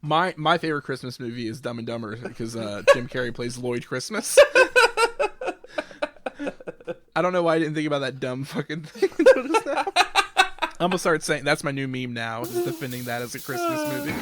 My favorite Christmas movie is Dumb and Dumber because Jim Carrey plays Lloyd Christmas. I don't know why I didn't think about that dumb fucking thing until just now. I'm gonna start saying that's my new meme now, is defending that as a Christmas movie.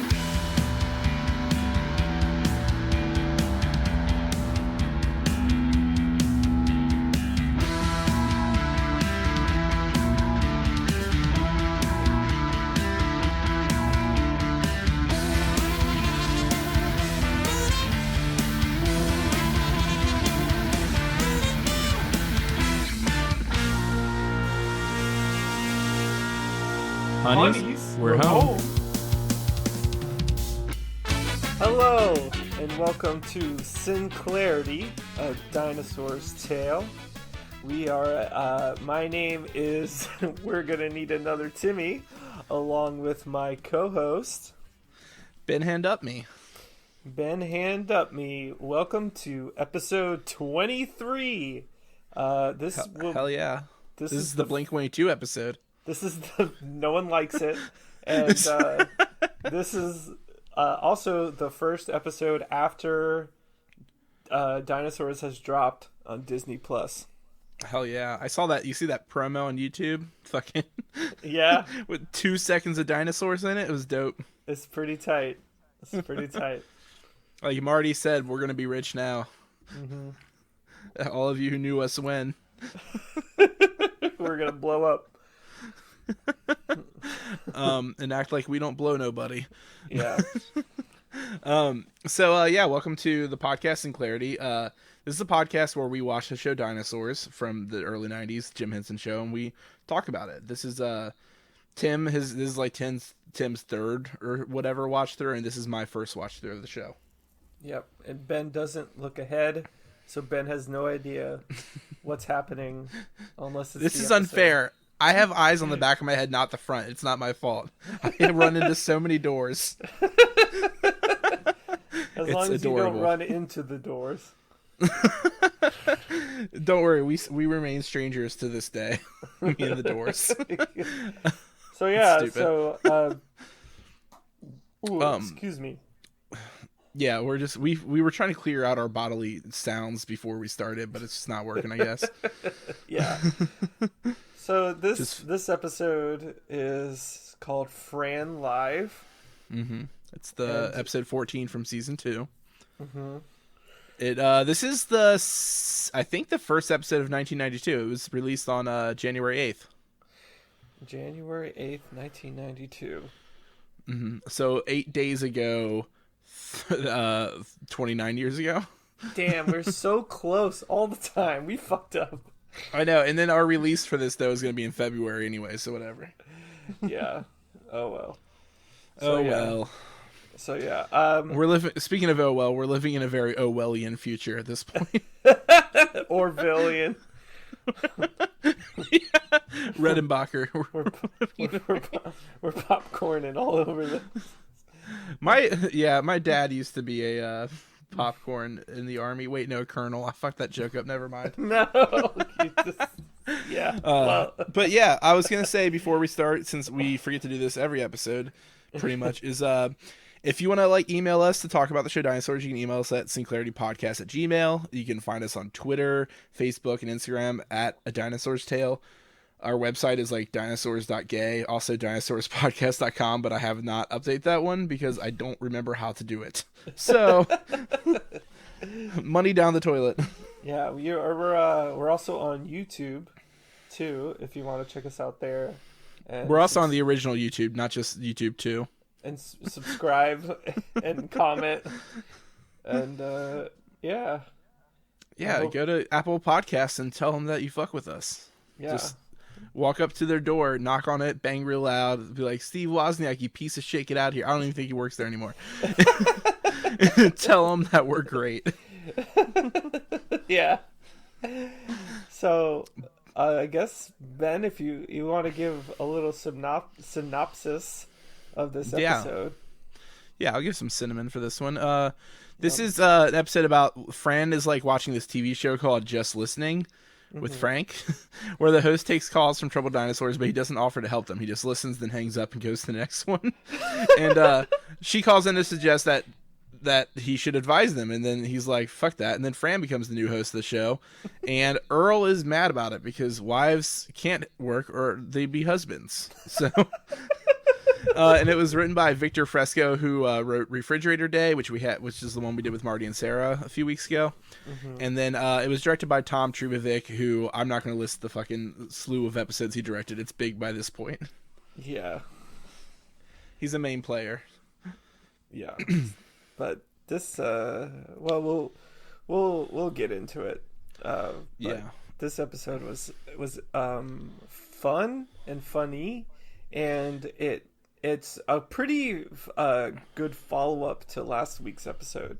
Honeys, we're home. Hello, and welcome to Sinclairity, a dinosaur's tale. We are, my name is, we're gonna need another Timmy, along with my co-host, Ben Hand Up Me. Ben Hand Up Me. Welcome to episode 23. Hell yeah. This is the Blink-182 episode. This is no one likes it, and this is also the first episode after Dinosaurs has dropped on Disney Plus. Hell yeah! I saw that. You see that promo on YouTube? Fucking yeah, with 2 seconds of dinosaurs in it. It was dope. It's pretty tight. Like Marty said, we're gonna be rich now. Mm-hmm. All of you who knew us when. We're gonna blow up. And act like we don't blow nobody. Yeah. Welcome to the podcast Sinclairity. This is a podcast where we watch the show Dinosaurs from the early 90s, Jim Henson show, and we talk about it. This is Tim, this is like Tim's third or whatever watch through, and this is my first watch through of the show. Yep. And Ben doesn't look ahead, so Ben has no idea what's happening unless it's This is unfair. I have eyes on the back of my head, not the front. It's not my fault. I run into so many doors. As long as you don't run into the doors. Don't worry, we remain strangers to this day. Me and the doors. So yeah, excuse me. Yeah, we were trying to clear out our bodily sounds before we started, but it's just not working, I guess. Yeah. So this episode is called Fran Live. Mm-hmm. It's the episode 14 from season 2. Mm-hmm. This is I think the first episode of 1992. It was released on January 8th. January 8th, 1992. Mm-hmm. So 8 days ago, 29 years ago. Damn, we're so close all the time. We fucked up. I know, and then our release for this, though, is going to be in February anyway, so whatever. Yeah. Oh, well. Well. So, yeah. Speaking of we're living in a very Orwellian future at this point. Orwellian. Yeah. Redenbacher. We're popcorning all over this. My dad used to be a... popcorn in the army. Wait, no, Colonel. I fucked that joke up. Never mind. No. Yeah. But yeah, I was gonna say before we start, since we forget to do this every episode, pretty much, is if you want to email us to talk about the show Dinosaurs, you can email us at sinclaritypodcast@gmail.com. You can find us on Twitter, Facebook, and Instagram at A Dinosaur's Tale. Our website is dinosaurs.gay, also dinosaurspodcast.com, but I have not updated that one because I don't remember how to do it. So, money down the toilet. Yeah, we're also on YouTube, too, if you want to check us out there. And we're also on the original YouTube, not just YouTube 2. And subscribe and comment. And, yeah. Yeah, go to Apple Podcasts and tell them that you fuck with us. Yeah. Just walk up to their door, knock on it, bang real loud, be like, Steve Wozniak, you piece of shit, get out of here. I don't even think he works there anymore. Tell them that we're great. Yeah. So, I guess, Ben, if you want to give a little synopsis of this episode. Yeah, I'll give some cinnamon for this one. This is an episode about Fran is watching this TV show called Just Listening. With Frank, where the host takes calls from troubled dinosaurs, but he doesn't offer to help them. He just listens, then hangs up and goes to the next one. And she calls in to suggest that he should advise them, and then he's like, fuck that, and then Fran becomes the new host of the show, and Earl is mad about it because wives can't work or they'd be husbands. So and it was written by Victor Fresco, who wrote Refrigerator Day, which is the one we did with Marty and Sarah a few weeks ago. And then it was directed by Tom Trubovic, who I'm not going to list the fucking slew of episodes he directed. It's big by this point. Yeah, he's a main player. Yeah. But this, well, we'll get into it. Yeah, this episode was fun and funny, and it's a pretty good follow up to last week's episode.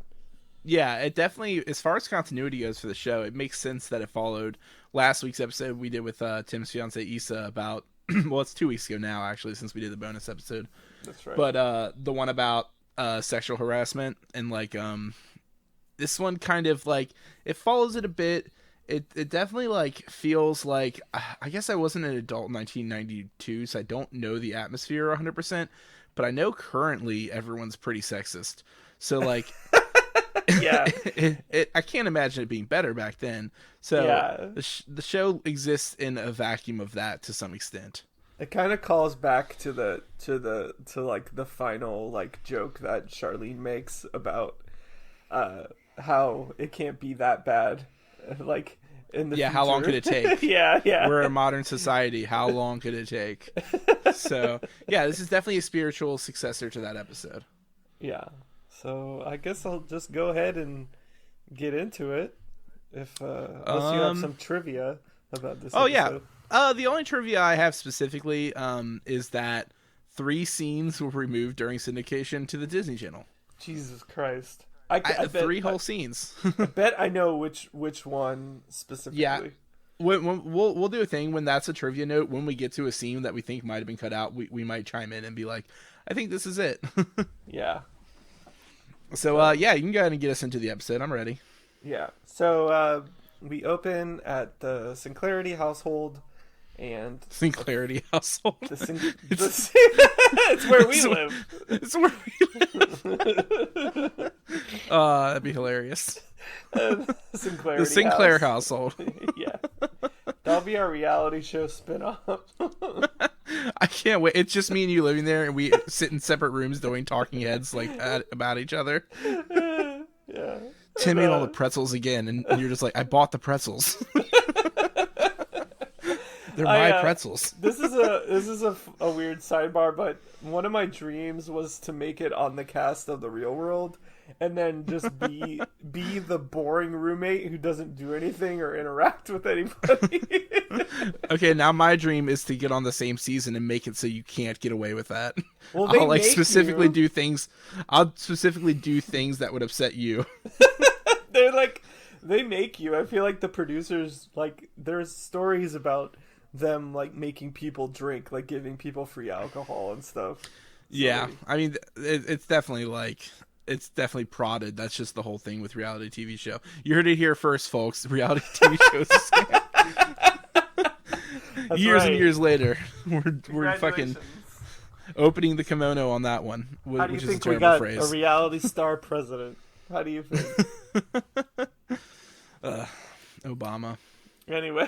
Yeah, it definitely, as far as continuity goes for the show, it makes sense that it followed last week's episode we did with Tim's fiance Issa about, well, it's 2 weeks ago now actually, since we did the bonus episode. That's right. But the one about sexual harassment, and like this one kind of like it follows it a bit. It definitely like feels like, I guess I wasn't an adult in 1992, so I don't know the atmosphere 100%, but I know currently everyone's pretty sexist, so like yeah, I can't imagine it being better back then. So yeah. The show exists in a vacuum of that to some extent. It kind of calls back to like the final like joke that Charlene makes about how it can't be that bad, like in the future. How long could it take? yeah. We're a modern society. How long could it take? So yeah, this is definitely a spiritual successor to that episode. Yeah. So I guess I'll just go ahead and get into it. If unless you have some trivia about this. Oh episode. yeah. The only trivia I have specifically is that 3 scenes were removed during syndication to the Disney Channel. Jesus Christ! I bet 3 whole scenes. I bet I know which one specifically. Yeah. We'll do a thing when that's a trivia note. When we get to a scene that we think might have been cut out, we might chime in and be like, I think this is it. Yeah. So yeah, you can go ahead and get us into the episode. I'm ready. Yeah. So we open at the Sinclairity household. And Sinclairity household. It's where we live. It's where we live. That'd be hilarious. Sinclairity the Sinclair household. Yeah. That'll be our reality show spinoff. I can't wait. It's just me and you living there, and we sit in separate rooms doing talking heads like about each other. Yeah. Tim ate all the pretzels again, and you're just like, I bought the pretzels. They're my pretzels. This is a weird sidebar, but one of my dreams was to make it on the cast of The Real World, and then just be the boring roommate who doesn't do anything or interact with anybody. Okay, now my dream is to get on the same season and make it so you can't get away with that. Well, I'll specifically do things. I'll specifically do things that would upset you. They make you. I feel like the producers, like, there's stories about them like making people drink, like giving people free alcohol and stuff. So, yeah, I mean, it's definitely prodded. That's just the whole thing with reality TV show. You heard it here first, folks. Reality TV shows. Years and years later, we're fucking opening the kimono on that one. How do you which think is a we terrible got phrase. a reality star president? How do you think? Obama. Anyway,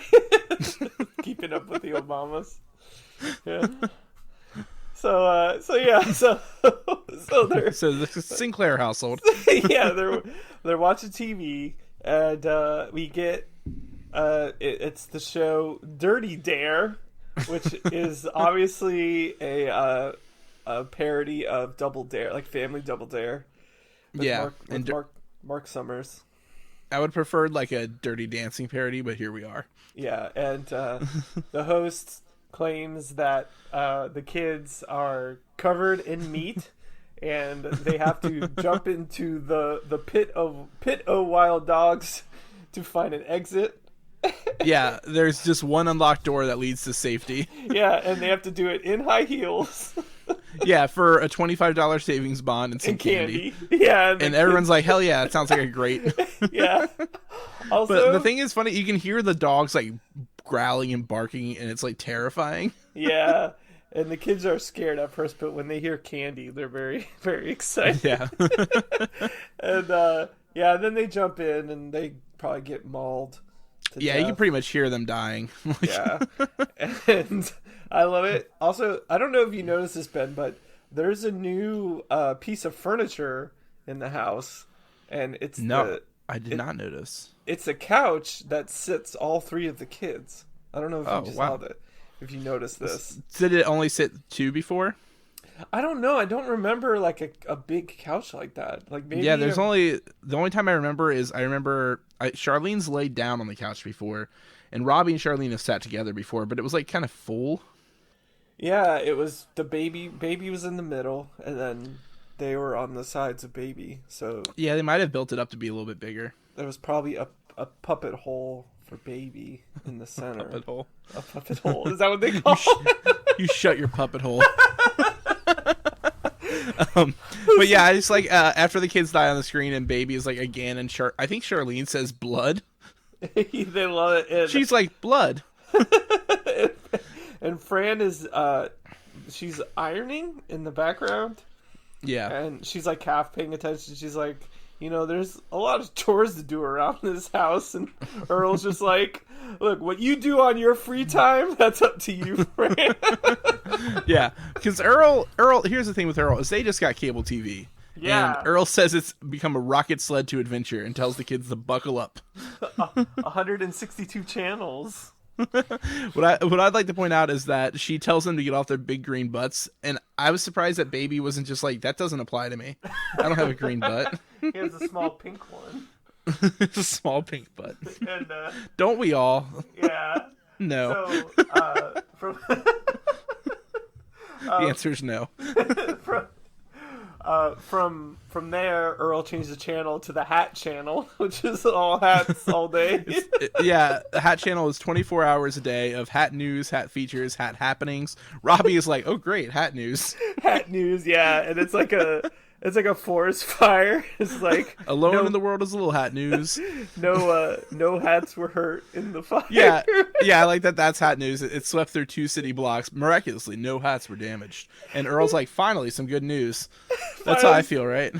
keeping up with the Obamas. Yeah. So they're the Sinclair household. Yeah, they're watching TV, and we get it's the show Dirty Dare, which is obviously a parody of Double Dare, like Family Double Dare. Yeah, Mark Summers. I would prefer like a Dirty Dancing parody, but here we are. Yeah, and the host claims that the kids are covered in meat, and they have to jump into the pit of wild dogs to find an exit. Yeah, there's just one unlocked door that leads to safety. Yeah, and they have to do it in high heels. Yeah, for a $25 savings bond and some candy. Yeah, and everyone's like, hell yeah, it sounds like a great. Yeah. Also, but the thing is funny, you can hear the dogs like growling and barking, and it's like terrifying. Yeah, And the kids are scared at first, but when they hear candy, they're very, very excited. Yeah. And then they jump in and they probably get mauled to Yeah, death. you can pretty much hear them dying. Yeah. And I love it. Also, I don't know if you noticed this, Ben, but there's a new piece of furniture in the house. And it's I did not notice. It's a couch that sits all three of the kids. I don't know if you just saw that. If you noticed this. Did it only sit two before? I don't know. I don't remember like a big couch like that. Like maybe the only time I remember is Charlene's laid down on the couch before, and Robbie and Charlene have sat together before, but it was like kind of full. Yeah, it was the baby. Baby was in the middle, and then they were on the sides of baby. So yeah, they might have built it up to be a little bit bigger. There was probably a puppet hole for baby in the center. Puppet hole. A puppet hole. Is that what they call it? You shut your puppet hole. But yeah, I just like after the kids die on the screen and baby is like again, and I think Charlene says blood. They love it. She's like blood. And Fran is she's ironing in the background. Yeah. And she's like half paying attention. She's like, there's a lot of chores to do around this house. And Earl's just like, look, what you do on your free time, that's up to you, Fran. Yeah, because Earl, here's the thing with Earl, is they just got cable TV. Yeah. And Earl says it's become a rocket sled to adventure and tells the kids to buckle up. 162 channels. What I'd like to point out is that she tells them to get off their big green butts, and I was surprised that baby wasn't just like, that doesn't apply to me. I don't have a green butt. He has a small pink one. It's a small pink butt. And, don't we all? Yeah. No. So, the answer is no. From there, Earl changed the channel to the Hat Channel, which is all hats all day. Yeah, the Hat Channel is 24 hours a day of hat news, hat features, hat happenings. Robbie is like, oh great, hat news. Hat news, yeah, and it's like a forest fire. It's like Alone in the World is a little hat news. No hats were hurt in the fire. Yeah, I like that. That's hat news. It swept through 2 city blocks. Miraculously, no hats were damaged. And Earl's like, finally, some good news. That's how I feel, right?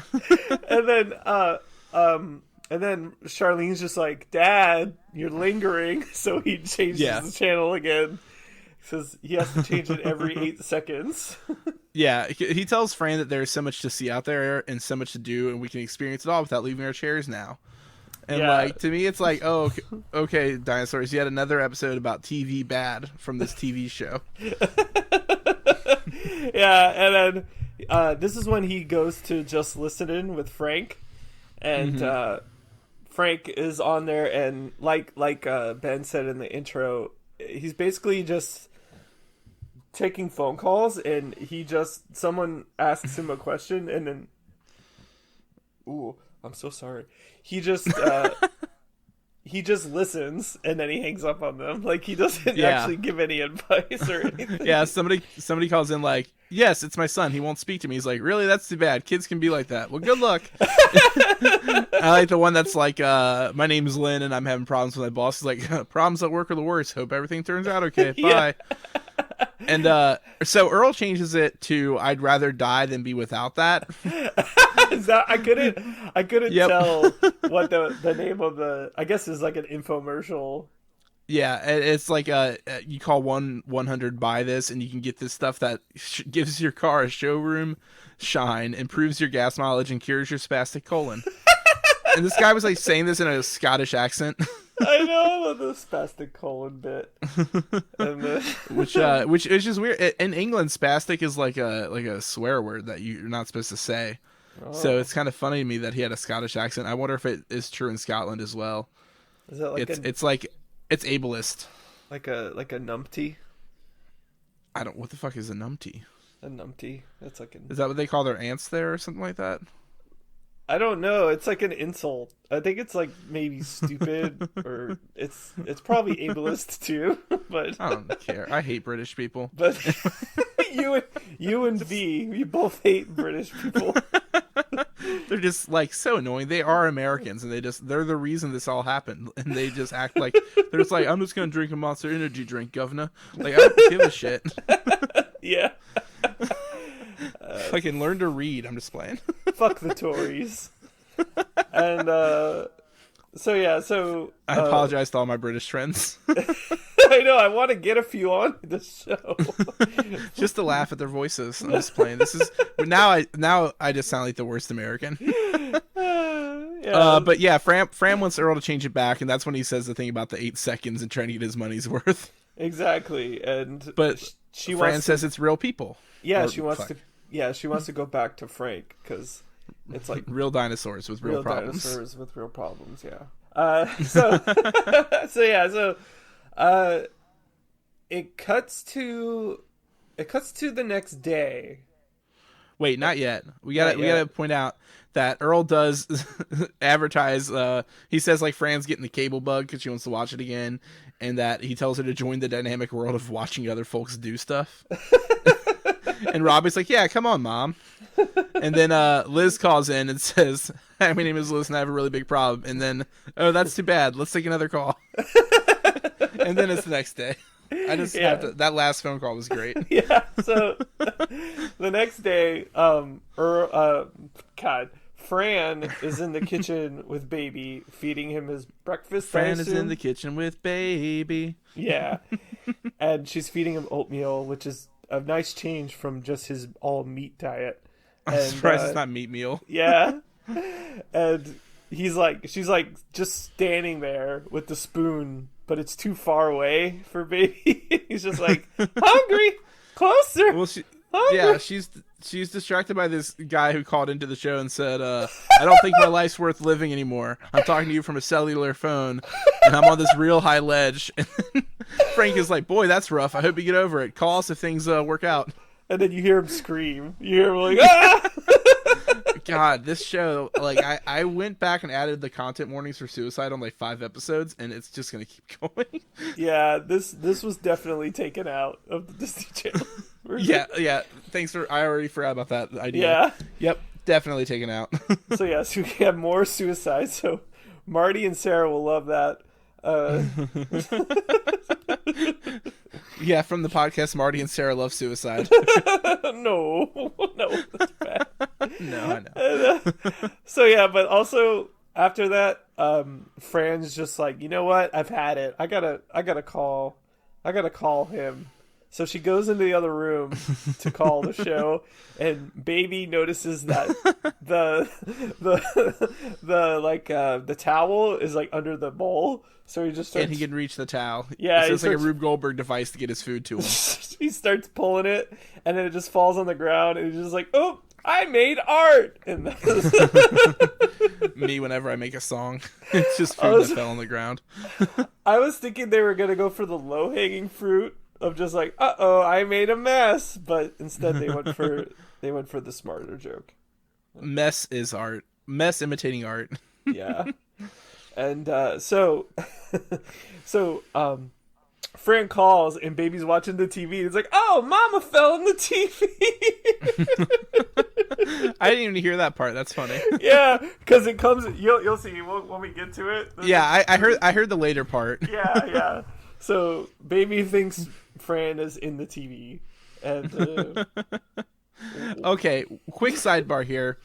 And then Charlene's just like, Dad, you're lingering. So he changes the channel again. Says he has to change it every 8 seconds. Yeah, he tells Fran that there's so much to see out there and so much to do, and we can experience it all without leaving our chairs now. And like, to me, it's like, oh, okay, dinosaurs, yet another episode about TV bad from this TV show. Yeah, and then this is when he goes to just listening with Frank, and Frank is on there, and like Ben said in the intro, he's basically just taking phone calls, and someone asks him a question, and then I'm so sorry. He just listens, and then he hangs up on them. Like, he doesn't actually give any advice or anything. Yeah, somebody calls in like, yes, it's my son. He won't speak to me. He's like, really? That's too bad. Kids can be like that. Well, good luck. I like the one that's like, my name's Lynn, and I'm having problems with my boss. He's like, problems at work are the worst. Hope everything turns out okay. Bye. And so Earl changes it to, I'd rather die than be without that. I couldn't tell what the name of the, I guess is like an infomercial. Yeah, it's like you call 100 buy this, and you can get this stuff that gives your car a showroom shine, improves your gas mileage, and cures your spastic colon. And this guy was like saying this in a Scottish accent. I know the spastic colon bit, and which is just weird. In England, spastic is like a swear word that you're not supposed to say. Oh. So it's kind of funny to me that he had a Scottish accent. I wonder if it is true in Scotland as well. Is that like it's ableist, like a numpty? What the fuck is a numpty? A numpty. That's like Is that what they call their ants there or something like that? I don't know. It's like an insult. I think it's like maybe stupid, or it's probably ableist too. But I don't care. I hate British people. But you and V, we both hate British people. They're just like so annoying. They are Americans, and they're the reason this all happened. And they just act like they're just like, I'm just gonna drink a Monster Energy drink, governor. Like, I don't give a shit. Yeah. Fucking learn to read. I'm just playing. Fuck the Tories. And so I apologize to all my British friends. I know, I want to get a few on the show. Just to laugh at their voices. I'm just playing. This is now I just sound like the worst American. But yeah, Fran wants Earl to change it back, and that's when he says the thing about the 8 seconds and trying to get his money's worth. Exactly. But Fran says it's real people. Yeah, she wants to go back to Frank because it's like real dinosaurs with real problems. Dinosaurs with real problems, yeah. It cuts to the next day. Wait, not yet. We gotta point out that Earl does advertise. He says like Fran's getting the cable bug because she wants to watch it again, and that he tells her to join the dynamic world of watching other folks do stuff. And Robbie's like, "Yeah, come on, Mom." And then Liz calls in and says, "Hi, my name is Liz, and I have a really big problem." And then, "Oh, that's too bad. Let's take another call." And then it's the next day. I just have to, that last phone call was great. Yeah. So the next day, Fran is in the kitchen with Baby, feeding him his breakfast. Fran is in the kitchen with Baby. Yeah. And she's feeding him oatmeal, which is a nice change from just his all meat diet. I'm surprised it's not meat meal. Yeah. And she's like just standing there with the spoon, but it's too far away for Baby. He's just like, hungry, closer. Well, yeah, she's distracted by this guy who called into the show and said, "I don't think my life's worth living anymore. I'm talking to you from a cellular phone, and I'm on this real high ledge." And then Frank is like, "Boy, that's rough. I hope you get over it. Call us if things work out." And then you hear him scream. You hear him like, ah! God, this show, like, I went back and added the content warnings for suicide on like 5 episodes, and it's just gonna keep going. Yeah, this was definitely taken out of the Disney Channel. Yeah. Thanks I already forgot about that idea. Yeah. Yep, definitely taken out. So we have more suicide. So Marty and Sarah will love that. Yeah, from the podcast, Marty and Sarah love suicide. No, that's bad. No, I know. And, but also after that, Fran's just like, you know what? I've had it. I gotta call him. So she goes into the other room to call the show, and Baby notices that the towel is like under the bowl. So he just starts... And he can reach the towel. Yeah, so it's like a Rube Goldberg device to get his food to him. He starts pulling it, and then it just falls on the ground, and he's just like, "Oh, I made art!" And me, whenever I make a song, it's just food that fell on the ground. I was thinking they were gonna go for the low-hanging fruit of just like, "Uh-oh, I made a mess," but instead they went for the smarter joke. Mess is art. Mess imitating art. Yeah. And so Fran calls, and Baby's watching the TV. It's like, "Oh, Mama fell in the TV." I didn't even hear that part. That's funny. Yeah, because it comes. You'll see when we get to it. Yeah, I heard the later part. Yeah. So Baby thinks Fran is in the TV, and okay. Quick sidebar here.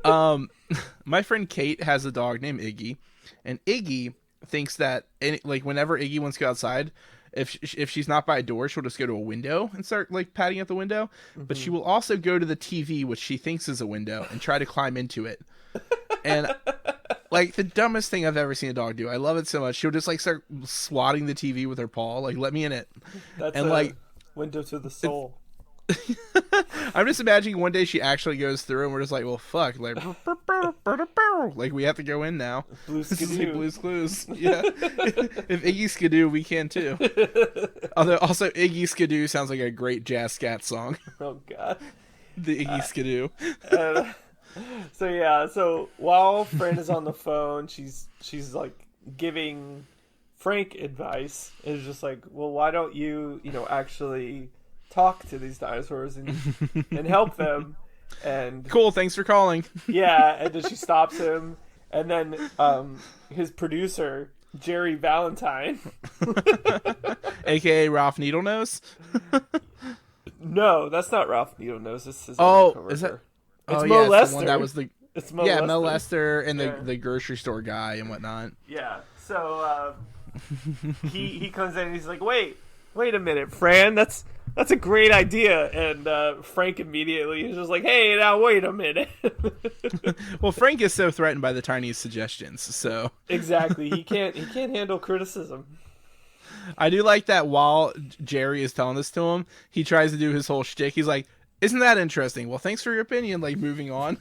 My friend Kate has a dog named Iggy. And Iggy thinks that, whenever Iggy wants to go outside, if she's not by a door, she'll just go to a window and start, like, patting at the window. Mm-hmm. But she will also go to the TV, which she thinks is a window, and try to climb into it. And, like, the dumbest thing I've ever seen a dog do. I love it so much. She'll just, like, start swatting the TV with her paw. Like, let me in it. That's and, like, window to the soul. I'm just imagining one day she actually goes through and we're just like, well, fuck, like we have to go in now. Blue's This is like Blue's Clues. Yeah. If Iggy Skidoo, we can too. Although also Iggy Skidoo sounds like a great jazz scat song. Oh God. The Iggy Skidoo. So while Fran is on the phone, she's like giving Frank advice. It's just like, well, why don't you actually talk to these dinosaurs and help them? And cool, thanks for calling. Yeah, and then she stops him, and then his producer Jerry Valentine, aka Ralph Needlenose. No, that's not Ralph Needle-Nose. This is is that? It's oh Mo yeah, Lester. it's the one that was the It's Mo yeah Lester. Mo Lester and the grocery store guy and whatnot. Yeah. So he comes in and he's like, wait a minute, Fran, that's a great idea. And Frank immediately is just like, hey, now wait a minute. Well, Frank is so threatened by the tiniest suggestions, so exactly, he can't handle criticism. I do like that while Jerry is telling this to him, he tries to do his whole shtick. He's like, isn't that interesting? Well, thanks for your opinion. Like, moving on.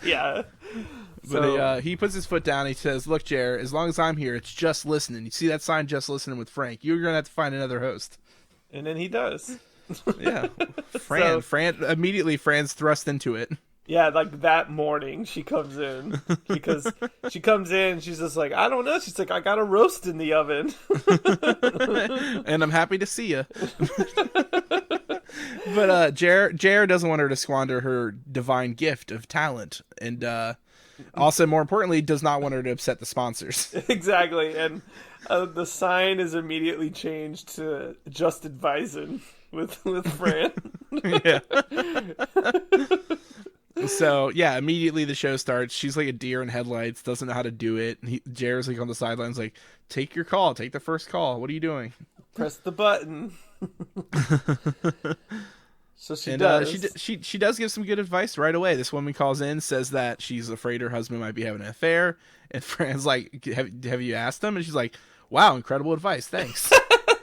Yeah. But he puts his foot down. And he says, look, Jer, as long as I'm here, it's just listening. You see that sign, just listening with Frank. You're going to have to find another host. And then he does. Yeah. Fran, immediately Fran's thrust into it. Yeah, like that morning she comes in. Because she comes in, she's just like, I don't know. She's like, I got a roast in the oven. And I'm happy to see you. But Jer doesn't want her to squander her divine gift of talent. And also, more importantly, does not want her to upset the sponsors. Exactly. And the sign is immediately changed to just advising with Fran. Yeah. So, yeah, immediately the show starts. She's like a deer in headlights, doesn't know how to do it. Jer's like on the sidelines like, take your call, take the first call. What are you doing? Press the button. So she does. She does give some good advice right away. This woman calls in, says that she's afraid her husband might be having an affair. And Fran's like, have you asked him? And she's like, wow, incredible advice. Thanks.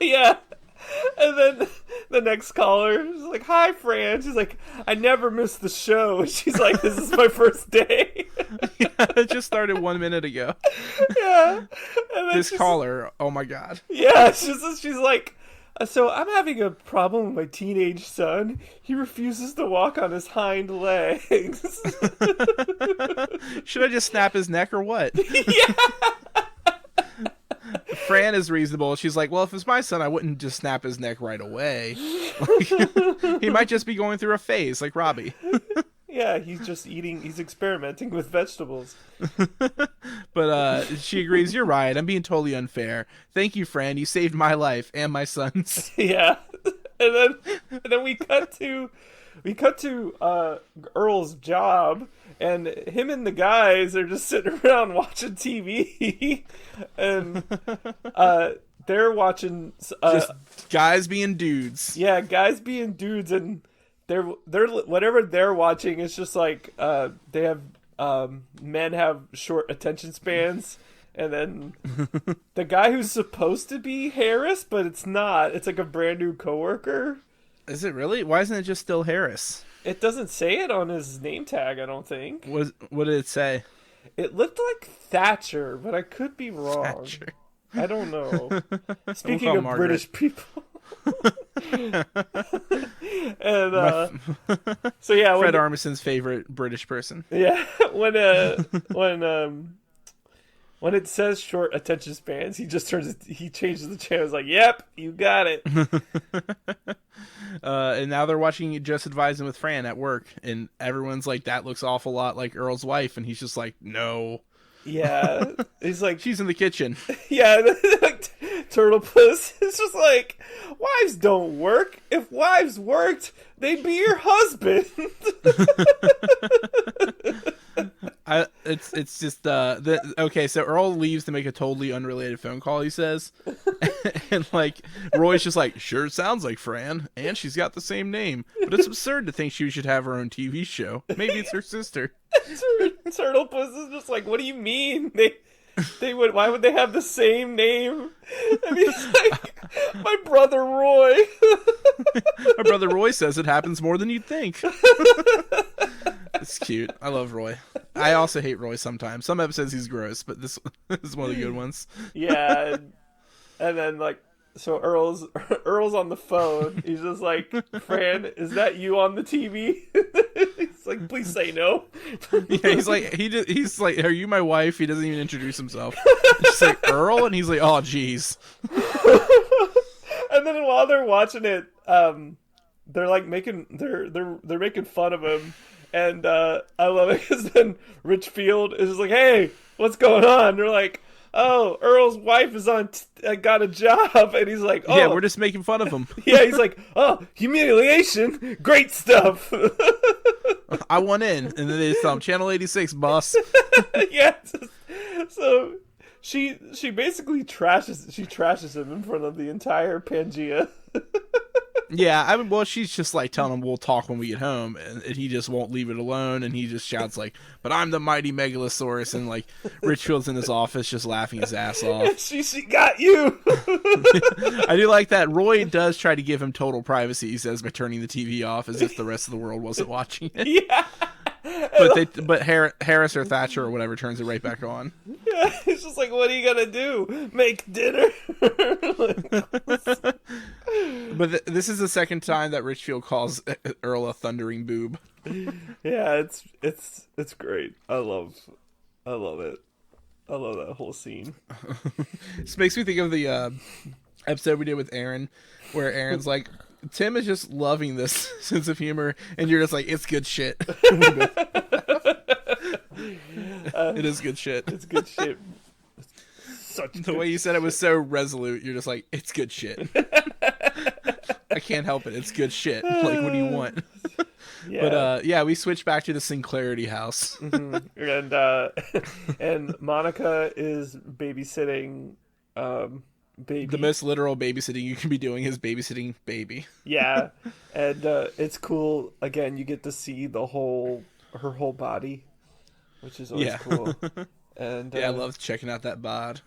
Yeah. And then the next caller is like, hi, Fran. She's like, I never miss the show. She's like, this is my first day. Yeah, it just started 1 minute ago. Yeah. And then This caller, oh my God. Yeah, she's like, so I'm having a problem with my teenage son. He refuses to walk on his hind legs. Should I just snap his neck or what? Yeah. Fran is reasonable. She's like, well, if it's my son, I wouldn't just snap his neck right away. Like, he might just be going through a phase like Robbie. Yeah, he's experimenting with vegetables. But she agrees, you're right. I'm being totally unfair. Thank you, Fran. You saved my life and my son's. Yeah. And then we cut to Earl's job, and him and the guys are just sitting around watching TV. And they're watching just guys being dudes. Yeah, guys being dudes, and they're whatever they're watching is just like they have men have short attention spans, and then the guy who's supposed to be Harris, but it's not. It's like a brand new coworker. Is it really? Why isn't it just still Harris? It doesn't say it on his name tag, I don't think. What did it say? It looked like Thatcher, but I could be wrong. Thatcher. I don't know. Speaking of Margaret. British people. And so yeah, Fred Armisen's favorite British person. Yeah, when it says short attention spans, he changes the channel. He's like, "Yep, you got it." And now they're watching Just Advising with Fran at work, and everyone's like, "That looks awful lot like Earl's wife," and he's just like, "No." Yeah, he's like, she's in the kitchen. Yeah, like, Turtle Puss is just like, wives don't work. If wives worked, they'd be your husband. It's just okay. So Earl leaves to make a totally unrelated phone call. He says, and like Roy's just like, sure, it sounds like Fran, and she's got the same name, but it's absurd to think she should have her own TV show. Maybe it's her sister. Turtle Puss is just like, what do you mean? They would. Why would they have the same name? And he's like, my brother Roy. My brother Roy says it happens more than you'd think. It's cute. I love Roy. I also hate Roy sometimes. Some episodes he's gross, but this is one of the good ones. Yeah, and then like, so Earl's on the phone. He's just like, Fran, is that you on the TV? He's like, please say no. Yeah, he's like, are you my wife? He doesn't even introduce himself. She's like, Earl, and he's like, oh jeez. And then while they're watching it, they're like they're making fun of him, and I love it because then Richfield is just like, hey, what's going on? They're like, oh, Earl's wife is got a job, and he's like, oh, Yeah, we're just making fun of him. yeah, he's like, oh, humiliation, great stuff. I want in, and then they tell him Channel 86, boss. Yeah, so she basically trashes him in front of the entire Pangea. Yeah, I mean, well, she's just like telling him we'll talk when we get home, and he just won't leave it alone, and he just shouts like, "But I'm the mighty Megalosaurus," and like Richfield's in his office just laughing his ass off. She got you. I do like that. Roy does try to give him total privacy, he says, by turning the TV off as if the rest of the world wasn't watching it. Yeah. But Harris or Thatcher or whatever turns it right back on. Yeah, it's just like, what are you gonna do? Make dinner? But this is the second time that Richfield calls Earl a thundering boob. Yeah, it's great. I love it. I love that whole scene. This makes me think of the episode we did with Aaron, where Aaron's like, Tim is just loving this sense of humor, and you're just like, it's good shit. It is good shit. It's good shit. The way you said it was so resolute. You're just like, it's good shit. I can't help it. It's good shit. Like, what do you want? Yeah. But yeah, we switched back to the Sinclairity house. Mm-hmm. And Monica is babysitting baby. The most literal babysitting you can be doing is babysitting baby. Yeah, and it's cool. Again, you get to see her whole body, which is always cool. And yeah, I love checking out that bod.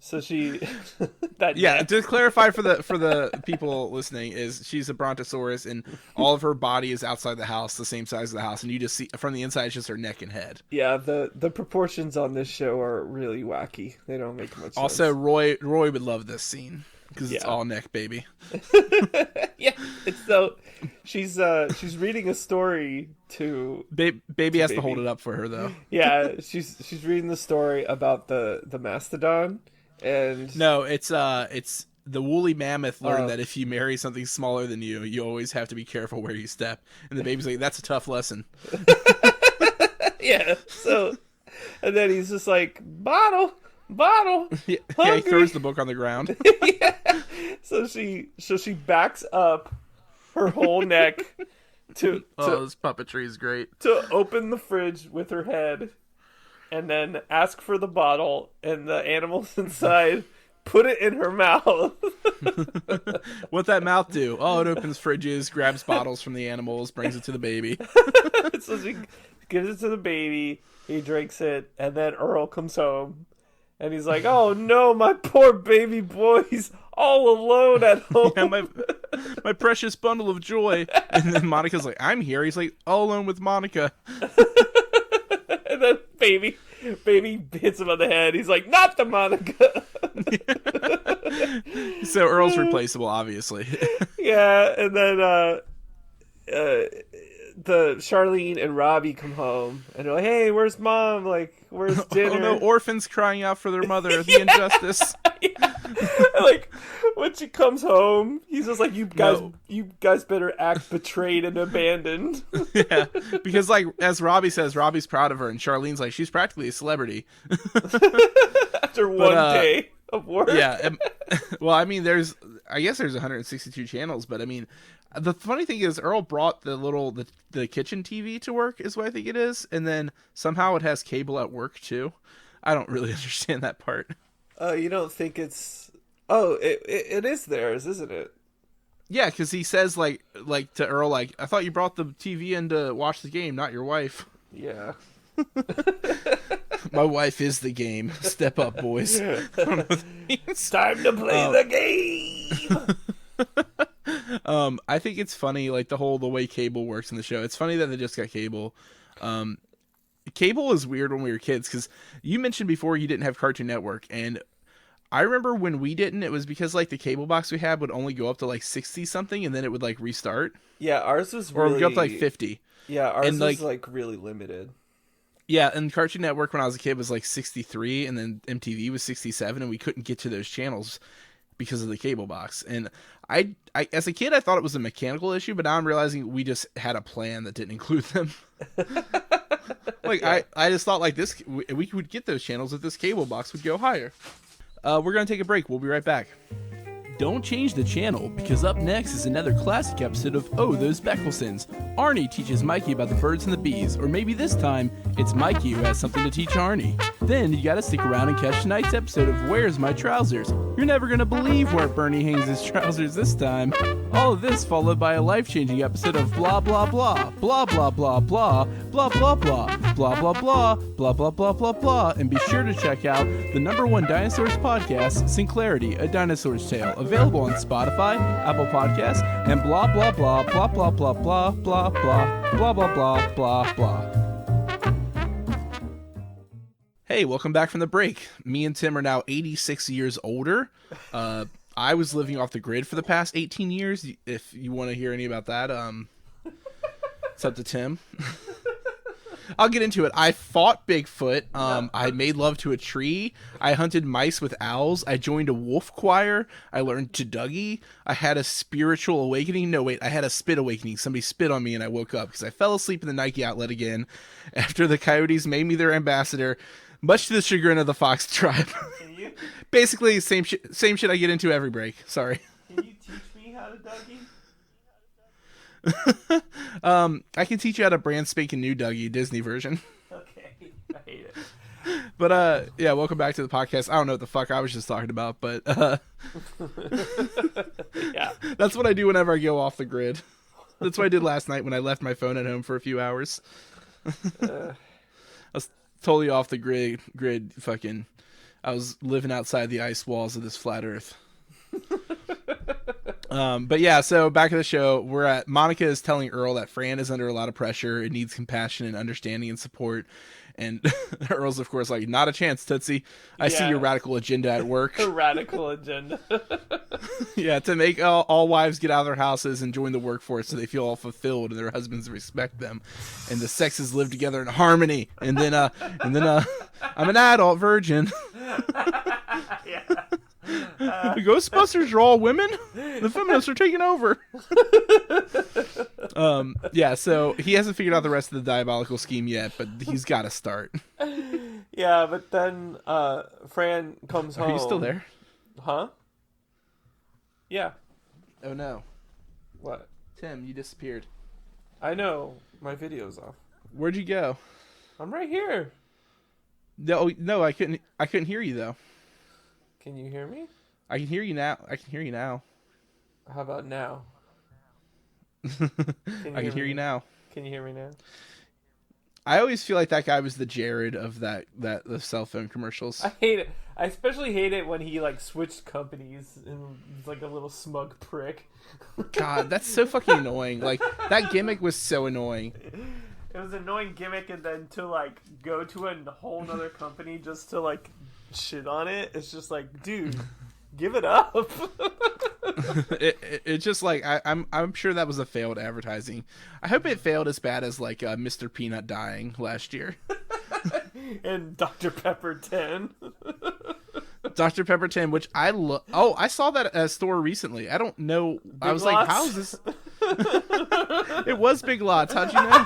So she, to clarify for the people listening, is she's a brontosaurus, and all of her body is outside the house, the same size as the house, and you just see from the inside it's just her neck and head. Yeah, the proportions on this show are really wacky. They don't make much sense. Also, Roy would love this scene because it's all neck, baby. Yeah, it's so she's reading a story to baby has to hold it up for her though. Yeah, she's reading the story about the mastodon. And no, it's the woolly mammoth learned that if you marry something smaller than you, you always have to be careful where you step. And the baby's like, that's a tough lesson. Yeah. So, and then he's just like, bottle. Yeah, he throws the book on the ground. Yeah. So she backs up her whole neck to this puppetry is great. To open the fridge with her head. And then ask for the bottle, and the animals inside put it in her mouth. What'd that mouth do? Oh, it opens fridges, grabs bottles from the animals, brings it to the baby. So she gives it to the baby, he drinks it, and then Earl comes home. And he's like, oh no, my poor baby boy's all alone at home. Yeah, my precious bundle of joy. And then Monica's like, I'm here. He's like, all alone with Monica. And then baby hits him on the head. He's like, not the Monica. So Earl's replaceable, obviously. Yeah, and then the Charlene and Robbie come home and they're like, hey, where's mom? Like, where's dinner? Oh no, orphans crying out for their mother. The injustice. Yeah. Like, when she comes home, he's just like, you guys better act betrayed and abandoned. Yeah, because like, as Robbie says, Robbie's proud of her, and Charlene's like, she's practically a celebrity. After one day of work. Yeah. Well, I mean, I guess there's 162 channels, but I mean, the funny thing is Earl brought the kitchen TV to work, is what I think it is, and then somehow it has cable at work too. I don't really understand that part. You don't think it's... Oh, it is theirs, isn't it? Yeah, because he says like to Earl, like, I thought you brought the TV in to watch the game, not your wife. Yeah. My wife is the game. Step up, boys. I don't know what that means. It's time to play the game. I think it's funny, like the way cable works in the show. It's funny that they just got cable. Cable was weird when we were kids, because you mentioned before you didn't have Cartoon Network, and I remember when we didn't, it was because like the cable box we had would only go up to like 60 something, and then it would like restart. Yeah, ours was or it would go up to like 50. Yeah, ours was like really limited. Yeah, and Cartoon Network when I was a kid was like 63, and then MTV was 67, and we couldn't get to those channels because of the cable box. And I as a kid, I thought it was a mechanical issue, but now I'm realizing we just had a plan that didn't include them. Like, yeah. I just thought, like, this we would get those channels if this cable box would go higher. We're going to take a break. We'll be right back. Don't change the channel, because up next is another classic episode of Oh, Those Beckelsons. Arnie teaches Mikey about the birds and the bees, or maybe this time, it's Mikey who has something to teach Arnie. Then, you gotta stick around and catch tonight's episode of Where's My Trousers? You're never gonna believe where Bernie hangs his trousers this time. All of this followed by a life-changing episode of Blah Blah Blah, Blah Blah Blah Blah, Blah Blah Blah, Blah Blah Blah, Blah Blah Blah Blah Blah, and be sure to check out the #1 Dinosaurs podcast, Sinclairity, A Dinosaur's Tale, available on Spotify, Apple Podcasts, and blah blah blah blah blah blah blah blah blah blah blah blah blah blah. Hey, welcome back from the break. Me and Tim are now 86 years older. I was living off the grid for the past 18 years. If you want to hear any about that, it's up to Tim. I'll get into it. I fought Bigfoot. I made love to a tree. I hunted mice with owls. I joined a wolf choir. I learned to Dougie. I had a spiritual awakening. No, wait, I had a spit awakening. Somebody spit on me and I woke up because I fell asleep in the Nike outlet again after the coyotes made me their ambassador, much to the chagrin of the fox tribe. Basically, same shit I get into every break. Sorry. Can you teach me how to Dougie? I can teach you how to brand spanking new Dougie, Disney version. Okay, I hate it. But yeah, welcome back to the podcast. I don't know what the fuck I was just talking about, but yeah, that's what I do whenever I go off the grid. That's what I did last night when I left my phone at home for a few hours. I was totally off the grid. Fucking, I was living outside the ice walls of this flat Earth. But yeah, so back to the show. Monica is telling Earl that Fran is under a lot of pressure and needs compassion and understanding and support. And Earl's, of course, like, not a chance, Tootsie. I see your radical agenda at work. A radical agenda. Yeah, to make all wives get out of their houses and join the workforce so they feel all fulfilled and their husbands respect them. And the sexes live together in harmony. And then I'm an adult virgin. Yeah. The Ghostbusters are all women. The feminists are taking over. Yeah, so he hasn't figured out the rest of the diabolical scheme yet, but he's got to start. Yeah, but then Fran comes home. Are you still there? Huh? Yeah. Oh no. What? Tim, you disappeared. I know. My video's off. Where'd you go? I'm right here. No, I couldn't hear you though. Can you hear me? I can hear you now. How about now? I can hear you now. Can you hear me now? I always feel like that guy was the Jared of the cell phone commercials. I hate it. I especially hate it when he like switched companies and he's like a little smug prick. God, that's so fucking annoying. Like, that gimmick was so annoying. It was an annoying gimmick, and then to like go to a whole nother company just to like shit on it, it's just like, dude, give it up. It's just like, I'm sure that was a failed advertising. I hope it failed as bad as like Mr. Peanut dying last year. And Dr. Pepper 10. Dr. Pepper 10, which I love. Oh, I saw that at a store recently. I don't know. I was like, how is this? It was Big Lots. How'd you know?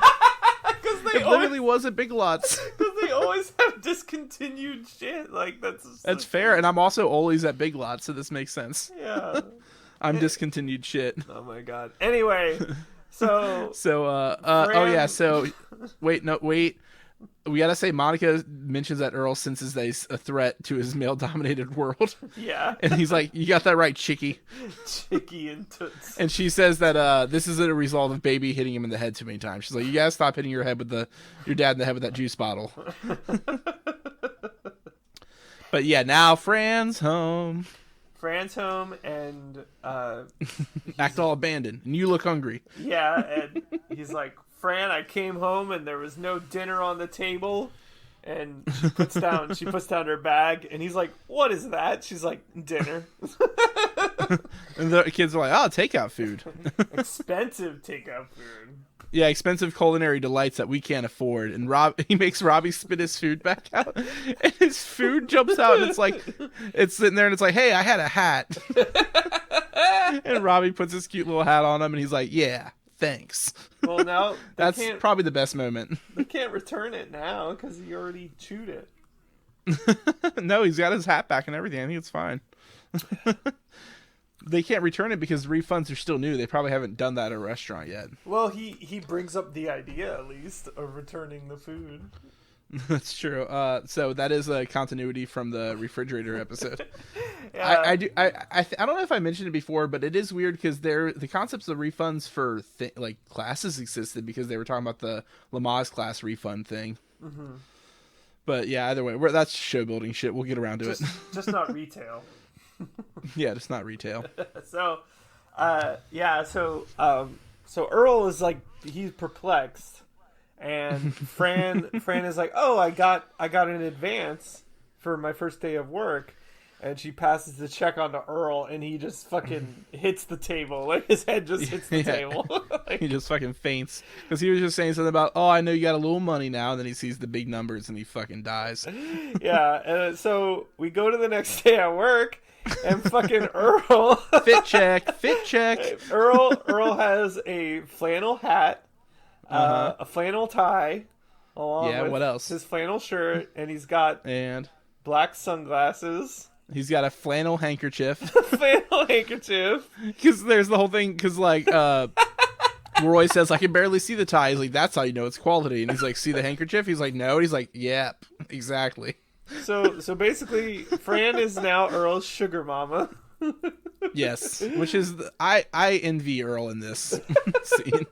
It literally was at Big Lots. Because they always have discontinued shit. Like, that's fair. And I'm also always at Big Lots, so this makes sense. Yeah. I'm discontinued shit. Oh my god. Anyway, so oh yeah, so wait. We gotta say, Monica mentions that Earl senses that he's a threat to his male-dominated world. Yeah. And he's like, you got that right, Chickie. Chickie and Toots. And she says that this isn't a result of Baby hitting him in the head too many times. She's like, you gotta stop hitting your dad in the head with that juice bottle. But yeah, now Fran's home. And act all abandoned. And you look hungry. Yeah, and he's like, Fran, I came home and there was no dinner on the table. And she puts down her bag, and he's like, what is that? She's like, dinner. And the kids are like, oh, takeout food. Expensive takeout food. Yeah, expensive culinary delights that we can't afford. And he makes Robbie spit his food back out, and his food jumps out, and it's sitting there, and it's like, hey, I had a hat. And Robbie puts his cute little hat on him, and he's like, yeah, thanks. Well, now That's probably the best moment. They can't return it now because he already chewed it. No, he's got his hat back and everything. I think it's fine. They can't return it because the refunds are still new. They probably haven't done that at a restaurant yet. Well, he brings up the idea, at least, of returning the food. That's true. So that is a continuity from the refrigerator episode. Yeah. I don't know if I mentioned it before, but it is weird because the concepts of refunds for like classes existed because they were talking about the Lamaze class refund thing. Mm-hmm. But yeah, either way, that's show building shit. We'll get around to it. Just not retail. Yeah, just not retail. So Earl is like, he's perplexed, and Fran is like, oh, I got an advance for my first day of work, and she passes the check on to Earl, and he just fucking hits the table, like his head just hits the table. Like, he just fucking faints because he was just saying something about, oh, I know you got a little money now, and then he sees the big numbers and he fucking dies. Yeah, and so we go to the next day at work. And fucking Earl fit check. Earl has a flannel hat, a flannel tie, along with what else? His flannel shirt, and he's got black sunglasses. He's got a flannel handkerchief. Because there's the whole thing. Because like Roy says, I can barely see the tie. He's like, that's how you know it's quality. And he's like, see the handkerchief? He's like, no. And he's like, yep, exactly. So basically, Fran is now Earl's sugar mama. Yes, which is I envy Earl in this scene.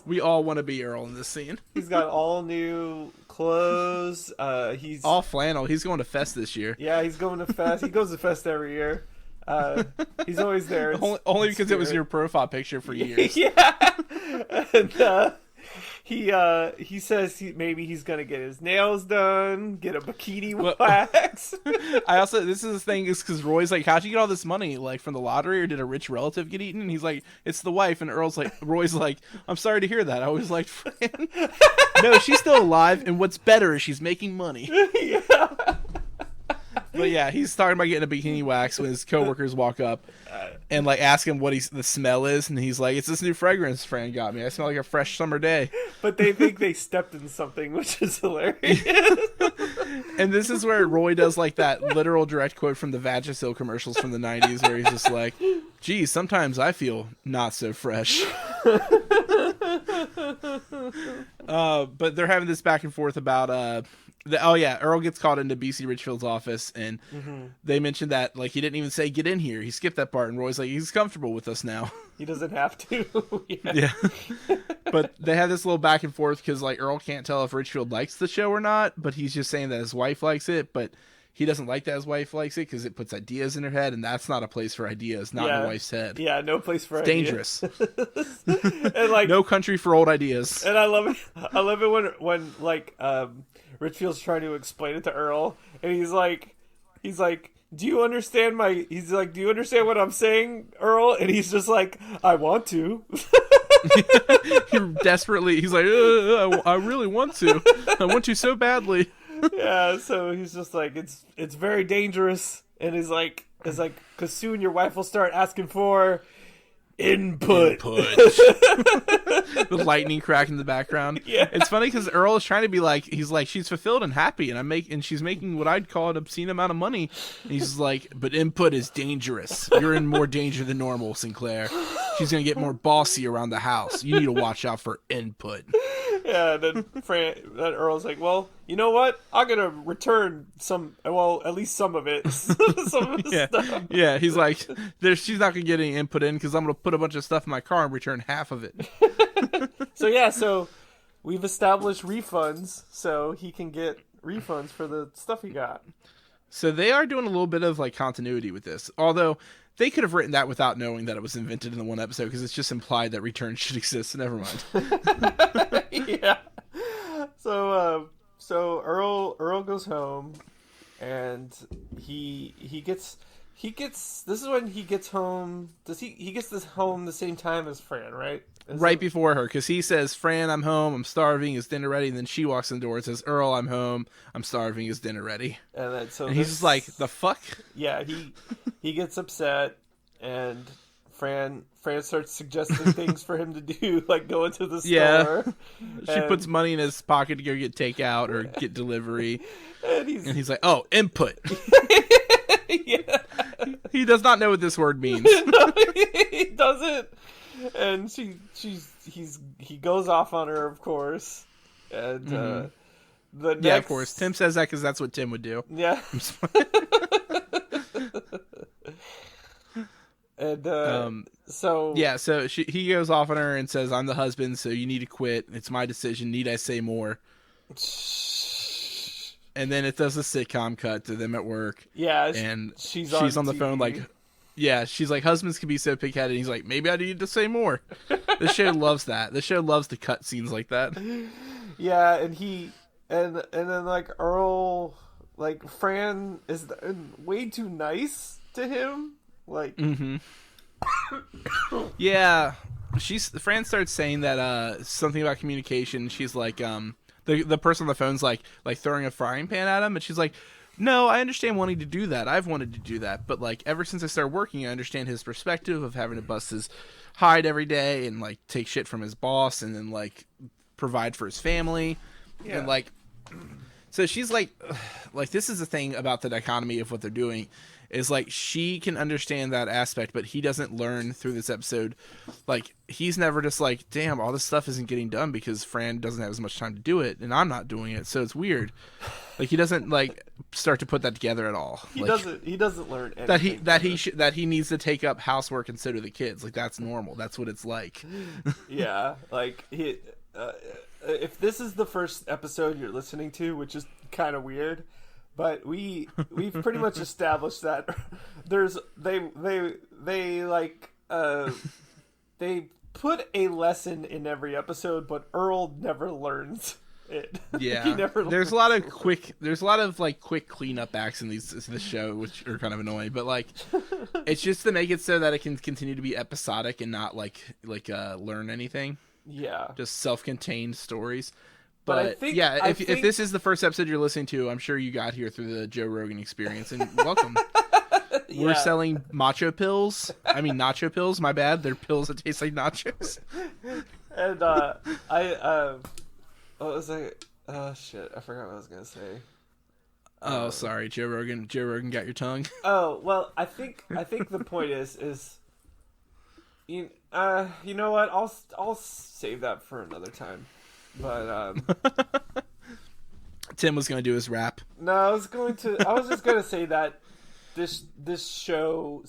We all want to be Earl in this scene. He's got all new clothes. He's all flannel. He's going to Fest this year. Yeah, he's going to Fest. He goes to Fest every year. He's always there. Only because it was your profile picture for years. Yeah. And, he says maybe he's gonna get his nails done, get a bikini wax. This is the thing is because Roy's like, how'd you get all this money, like from the lottery, or did a rich relative get eaten? And he's like, it's the wife. And Roy's like, I'm sorry to hear that. I was like, Fran. No, she's still alive, and what's better is she's making money. Yeah. But yeah, he's talking about getting a bikini wax when his coworkers walk up and like ask him what the smell is, and he's like, it's this new fragrance Fran got me. I smell like a fresh summer day. But they think they stepped in something, which is hilarious. And this is where Roy does like that literal direct quote from the Vagisil commercials from the 90s where he's just like, geez, sometimes I feel not so fresh. But they're having this back and forth about Earl gets called into BC Richfield's office, and they mentioned that like he didn't even say get in here. He skipped that part, and Roy's like, he's comfortable with us now. He doesn't have to. Yeah. But they have this little back and forth because like Earl can't tell if Richfield likes the show or not, but he's just saying that his wife likes it, but he doesn't like that his wife likes it because it puts ideas in her head, and that's not a place for ideas, not in a wife's head. Yeah, no place for it's ideas. Dangerous. And like, no country for old ideas. And I love it when like Richfield's trying to explain it to Earl, and he's like, do you understand what I'm saying, Earl? And he's just like, I want to. He's like, I really want to. I want to so badly. Yeah, so he's just like, it's very dangerous, and it's like, because soon your wife will start asking for input. The lightning crack in the background. Yeah. It's funny because Earl is trying to be like, he's like, she's fulfilled and happy, and she's making what I'd call an obscene amount of money. And he's like, but input is dangerous. You're in more danger than normal, Sinclair. She's gonna get more bossy around the house. You need to watch out for input. Yeah, then Earl's like, well, you know what? I'm gonna return at least some of it. Some of the stuff. Yeah, he's like, she's not gonna get any input in because I'm gonna put a bunch of stuff in my car and return half of it. So we've established refunds, so he can get refunds for the stuff he got. So they are doing a little bit of like continuity with this, although they could have written that without knowing that it was invented in the one episode because it's just implied that returns should exist. So never mind. Yeah. So Earl goes home, and he gets this is when he gets home. He gets this home the same time as Fran, right? Right before her, because he says, Fran, I'm home, I'm starving, is dinner ready? And then she walks in the door and says, Earl, I'm home, I'm starving, is dinner ready? And he's just like, the fuck? Yeah, he gets upset, and Fran starts suggesting things for him to do, like go into the Yeah. store. She puts money in his pocket to go get takeout or get delivery. And he's like, oh, input. Yeah. He does not know what this word means. No, he doesn't. And he goes off on her, of course. And the next... Yeah, of course. Tim says that because that's what Tim would do. Yeah. And so he goes off on her and says, I'm the husband, so you need to quit. It's my decision. Need I say more? And then it does a sitcom cut to them at work. Yeah, and she's on the TV. phone like, yeah, she's like, husbands can be so pig-headed. He's like, maybe I need to say more. This show loves that. This show loves to cut scenes like that. Yeah, and then like Earl, like Fran is way too nice to him. Like, yeah, Fran starts saying that something about communication. She's like, the person on the phone's like throwing a frying pan at him, and she's like, no, I understand wanting to do that. I've wanted to do that, but like ever since I started working, I understand his perspective of having to bust his hide every day and like take shit from his boss and then like provide for his family. Yeah. And like, so she's like this is the thing about the dichotomy of what they're doing is like she can understand that aspect, but he doesn't learn through this episode. Like he's never just like, damn, all this stuff isn't getting done because Fran doesn't have as much time to do it and I'm not doing it. So it's weird. Like he doesn't like start to put that together at all. He doesn't learn anything. that he needs to take up housework instead of the kids. Like that's normal. That's what it's like. Yeah. Like if this is the first episode you're listening to, which is kind of weird, but we've pretty much established that they put a lesson in every episode, but Earl never learns it. Yeah, there's a lot of quick cleanup acts in this show, which are kind of annoying. But like, it's just to make it so that it can continue to be episodic and not learn anything. Yeah, just self-contained stories. But if this is the first episode you're listening to, I'm sure you got here through the Joe Rogan experience, and welcome. Yeah. We're selling nacho pills. My bad. They're pills that taste like nachos. And what was I? Oh shit! I forgot what I was gonna say. Oh, sorry, Joe Rogan. Joe Rogan got your tongue. Oh well, I think the point is you know what? I'll save that for another time. But Tim was gonna do his rap. No, I was just gonna say that this show,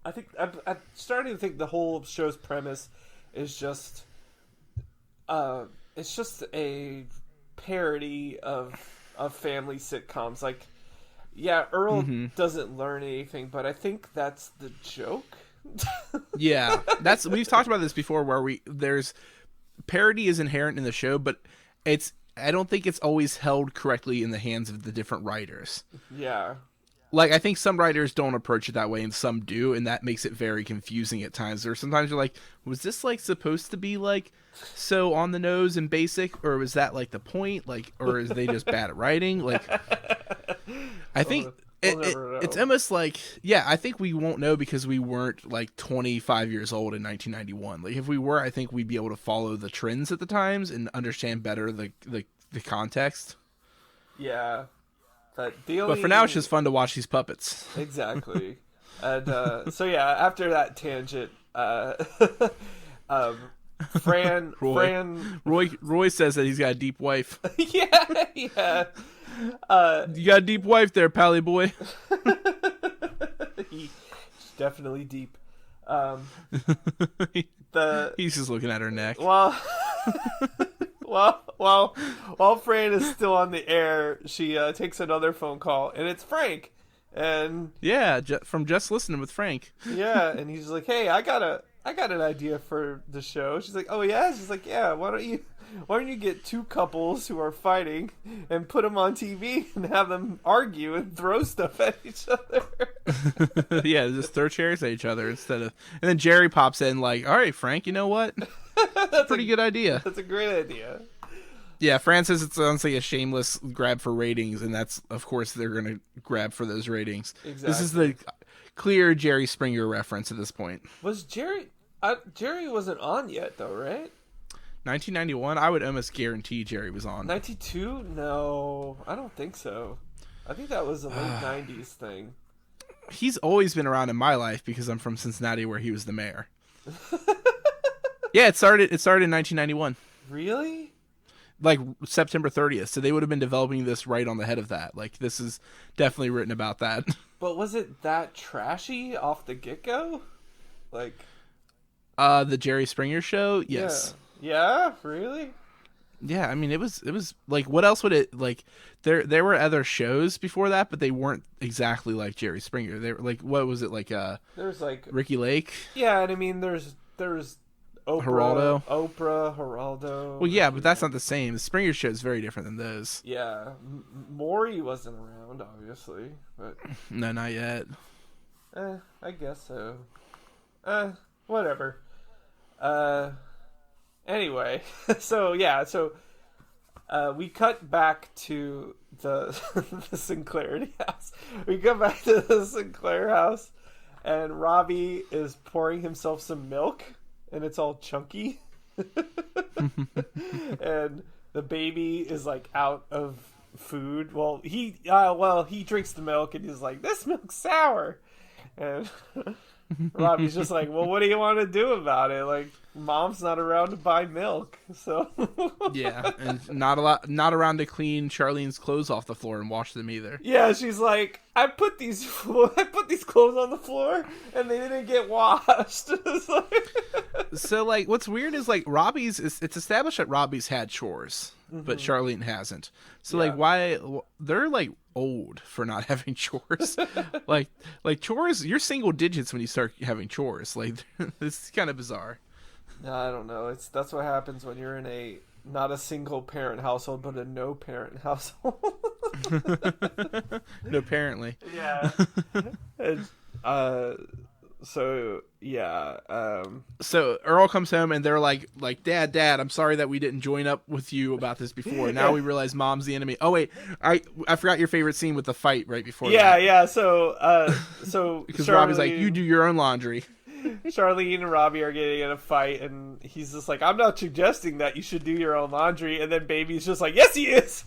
I think I'm starting to think the whole show's premise is just it's just a parody of family sitcoms. Like, yeah, Earl doesn't learn anything, but I think that's the joke. Yeah, we've talked about this before, where there's parody is inherent in the show, but I don't think it's always held correctly in the hands of the different writers. Yeah. Like, I think some writers don't approach it that way and some do, and that makes it very confusing at times. Or sometimes you're like, was this like supposed to be like so on the nose and basic, or was that like the point? Like, or is they just bad at writing? Like, I think it's almost like, yeah, I think we won't know because we weren't like 25 years old in 1991. Like, if we were, I think we'd be able to follow the trends at the times and understand better the context. Yeah. But for now, it's just fun to watch these puppets. Exactly. And so yeah, after that tangent, Roy says that he's got a deep wife. Yeah. You got a deep wife there, pally boy. He's definitely deep. He's just looking at her neck. While Fran is still on the air, she takes another phone call, and it's Frank. And yeah, from Just Listening with Frank. Yeah, and he's like, "Hey, I got an idea for the show." She's like, "Oh yeah." She's like, "Yeah. Why don't you get two couples who are fighting and put them on TV and have them argue and throw stuff at each other?" Yeah, just throw chairs at each other instead of. And then Jerry pops in like, "All right, Frank, you know what? That's a pretty good idea. That's a great idea." Yeah, Fran says it's honestly a shameless grab for ratings, and that's, of course, they're going to grab for those ratings. Exactly. This is the clear Jerry Springer reference at this point. Was Jerry? Jerry wasn't on yet, though, right? 1991, I would almost guarantee Jerry was on. 92? No, I don't think so. I think that was a late 90s thing. He's always been around in my life because I'm from Cincinnati, where he was the mayor. Yeah, it started in 1991. Really? Like September 30th. So they would have been developing this right on the head of that. Like, this is definitely written about that. But was it that trashy off the get-go? Like, the Jerry Springer show? Yes. Yeah, really? Yeah, I mean, it was like, what else would it, like, there were other shows before that, but they weren't exactly like Jerry Springer. They were like, what was it, like, there's like Ricky Lake? Yeah, and I mean, there's Geraldo. Oprah, Geraldo. Well, yeah, but that's not the same. The Springer show is very different than those. Yeah, Maury wasn't around, obviously, but No, not yet. I guess so. Whatever. Anyway, so we cut back to the Sinclairity house. We come back to the Sinclair house, and Robbie is pouring himself some milk, and it's all chunky. And the baby is like out of food. Well, he drinks the milk, and he's like, "This milk's sour," and Robbie's just like, "Well, what do you want to do about it? Like, Mom's not around to buy milk, so." Yeah, and not around to clean Charlene's clothes off the floor and wash them either. Yeah, she's like, I put these clothes on the floor and they didn't get washed. So, like, what's weird is, like, it's established that Robbie's had chores, but Charlene hasn't. So, like, why they're like old for not having chores? like chores, you're single digits when you start having chores. Like, it's kind of bizarre. I don't know. That's what happens when you're in not a single parent household, but a no parent household. No, apparently. Yeah. So yeah. So Earl comes home and they're like, Dad, I'm sorry that we didn't join up with you about this before. Now we realize Mom's the enemy. Oh wait, I forgot your favorite scene with the fight right before. Yeah, that. yeah. So because Robbie's like, you do your own laundry. Charlene and Robbie are getting in a fight, and he's just like, I'm not suggesting that you should do your own laundry. And then Baby's just like, yes, he is.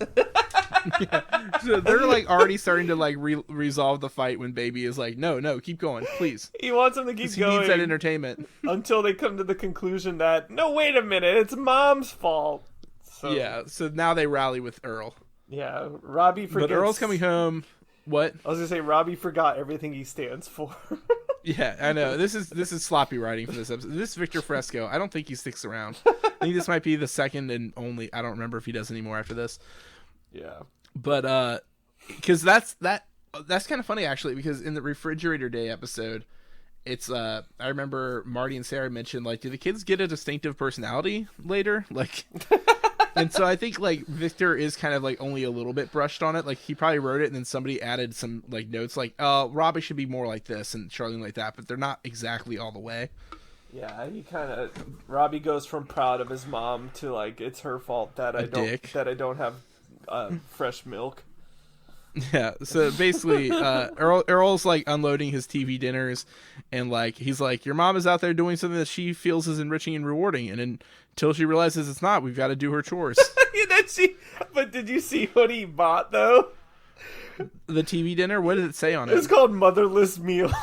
Yeah. So they're like already starting to like resolve the fight when Baby is like, no, keep going, please. He wants him to keep going. He needs that entertainment. Until they come to the conclusion that, no, wait a minute, it's Mom's fault. So, yeah, so now they rally with Earl. Yeah, Robbie forgets. But Earl's coming home. What? I was gonna say, Robbie forgot everything he stands for. Yeah, I know. This is sloppy writing for this episode. This Victor Fresco, I don't think he sticks around. I think this might be the second and only. I don't remember if he does any more after this. Yeah, but because that's kind of funny actually, because in the Refrigerator Day episode, it's I remember Marty and Sarah mentioned, like, do the kids get a distinctive personality later? Like. And so I think, like, Victor is kind of, like, only a little bit brushed on it. Like, he probably wrote it, and then somebody added some, like, notes, like, Robbie should be more like this, and Charlene like that, but they're not exactly all the way. Yeah, Robbie goes from proud of his mom to, like, it's her fault that I don't have fresh milk. Yeah, so basically, Earl's, like, unloading his TV dinners, and, like, he's like, your mom is out there doing something that she feels is enriching and rewarding, and until she realizes it's not, we've got to do her chores. But did you see what he bought, though? The TV dinner? What did it say on it? It's called Motherless Meals.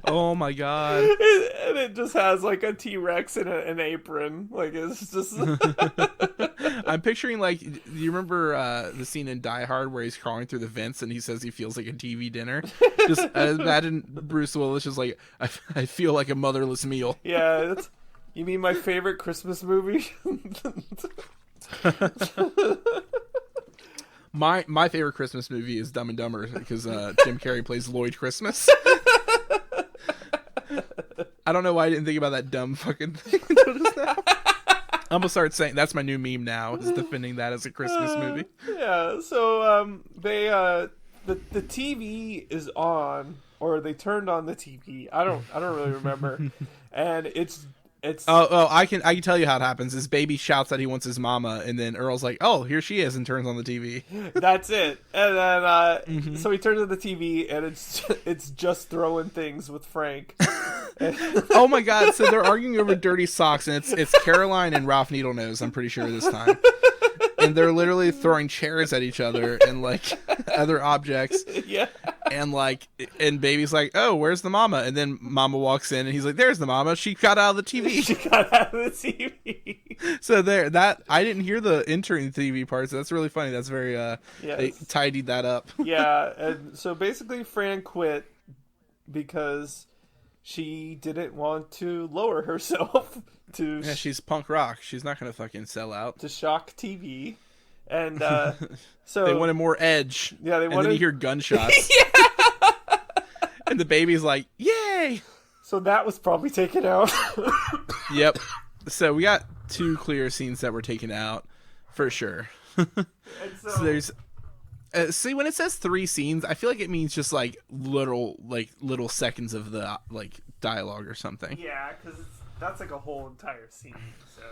Oh my god. And it just has like a T-Rex in an apron. Like, it's just... I'm picturing, like, do you remember the scene in Die Hard where he's crawling through the vents and he says he feels like a TV dinner? Just imagine Bruce Willis just like, I feel like a motherless meal. Yeah, you mean my favorite Christmas movie? My favorite Christmas movie is Dumb and Dumber because Jim Carrey plays Lloyd Christmas. I don't know why I didn't think about that dumb fucking thing until just now. I'm gonna start saying that's my new meme now, is defending that as a Christmas movie. Yeah, so the TV is on, or they turned on the TV. I don't really remember, and it's It's I can tell you how it happens. His baby shouts that he wants his mama, and then Earl's like, "Oh, here she is," and turns on the TV. That's it. And then so he turns on the TV, and it's just throwing things with Frank. Oh my god! So they're arguing over dirty socks, and it's Caroline and Ralph Needlenose. I'm pretty sure this time. And they're literally throwing chairs at each other and like other objects. Yeah. And baby's like, "Oh, where's the mama?" And then mama walks in and he's like, "There's the mama. She got out of the TV." She got out of the TV. So I didn't hear the entering the TV part, so that's really funny. That's very they tidied that up. Yeah, and so basically Fran quit because she didn't want to lower herself to she's punk rock. She's not gonna fucking sell out to shock TV. And so they wanted more edge. Yeah, they wanted. And then you hear gunshots. And the baby's like, "Yay!" So that was probably taken out. Yep. So we got 2 clear scenes that were taken out for sure. So there's see, when it says 3 scenes, I feel like it means just like little seconds of the like dialogue or something. Yeah, because that's like a whole entire scene. So.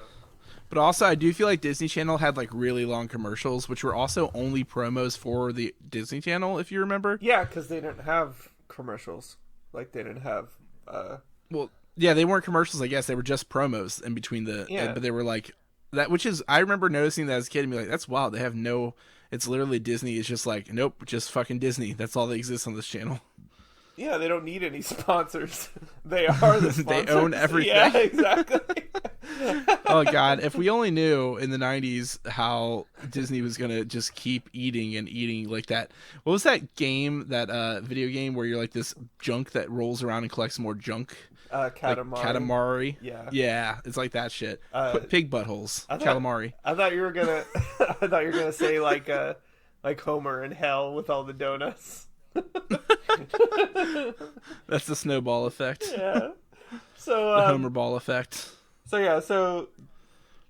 But also, I do feel like Disney Channel had like really long commercials, which were also only promos for the Disney Channel, if you remember. Yeah, because they didn't have commercials. Like they didn't have. Well, yeah, they weren't commercials. I guess they were just promos in between the. Yeah. But they were like that, which is I remember noticing that as a kid and be like, "That's wild." They have no. It's literally Disney. It's just like, nope, just fucking Disney. That's all that exists on this channel. Yeah, they don't need any sponsors. They are the sponsors. They own everything. Yeah, exactly. Oh god, if we only knew in the 90s how Disney was gonna just keep eating and eating like that. What was that game, that video game where you're like this junk that rolls around and collects more junk? Katamari. Like Katamari. Yeah, it's like that shit. Pig buttholes. Calamari. I thought you were gonna say like Homer in hell with all the donuts. That's the snowball effect. Yeah. So the Homer ball effect. So yeah, so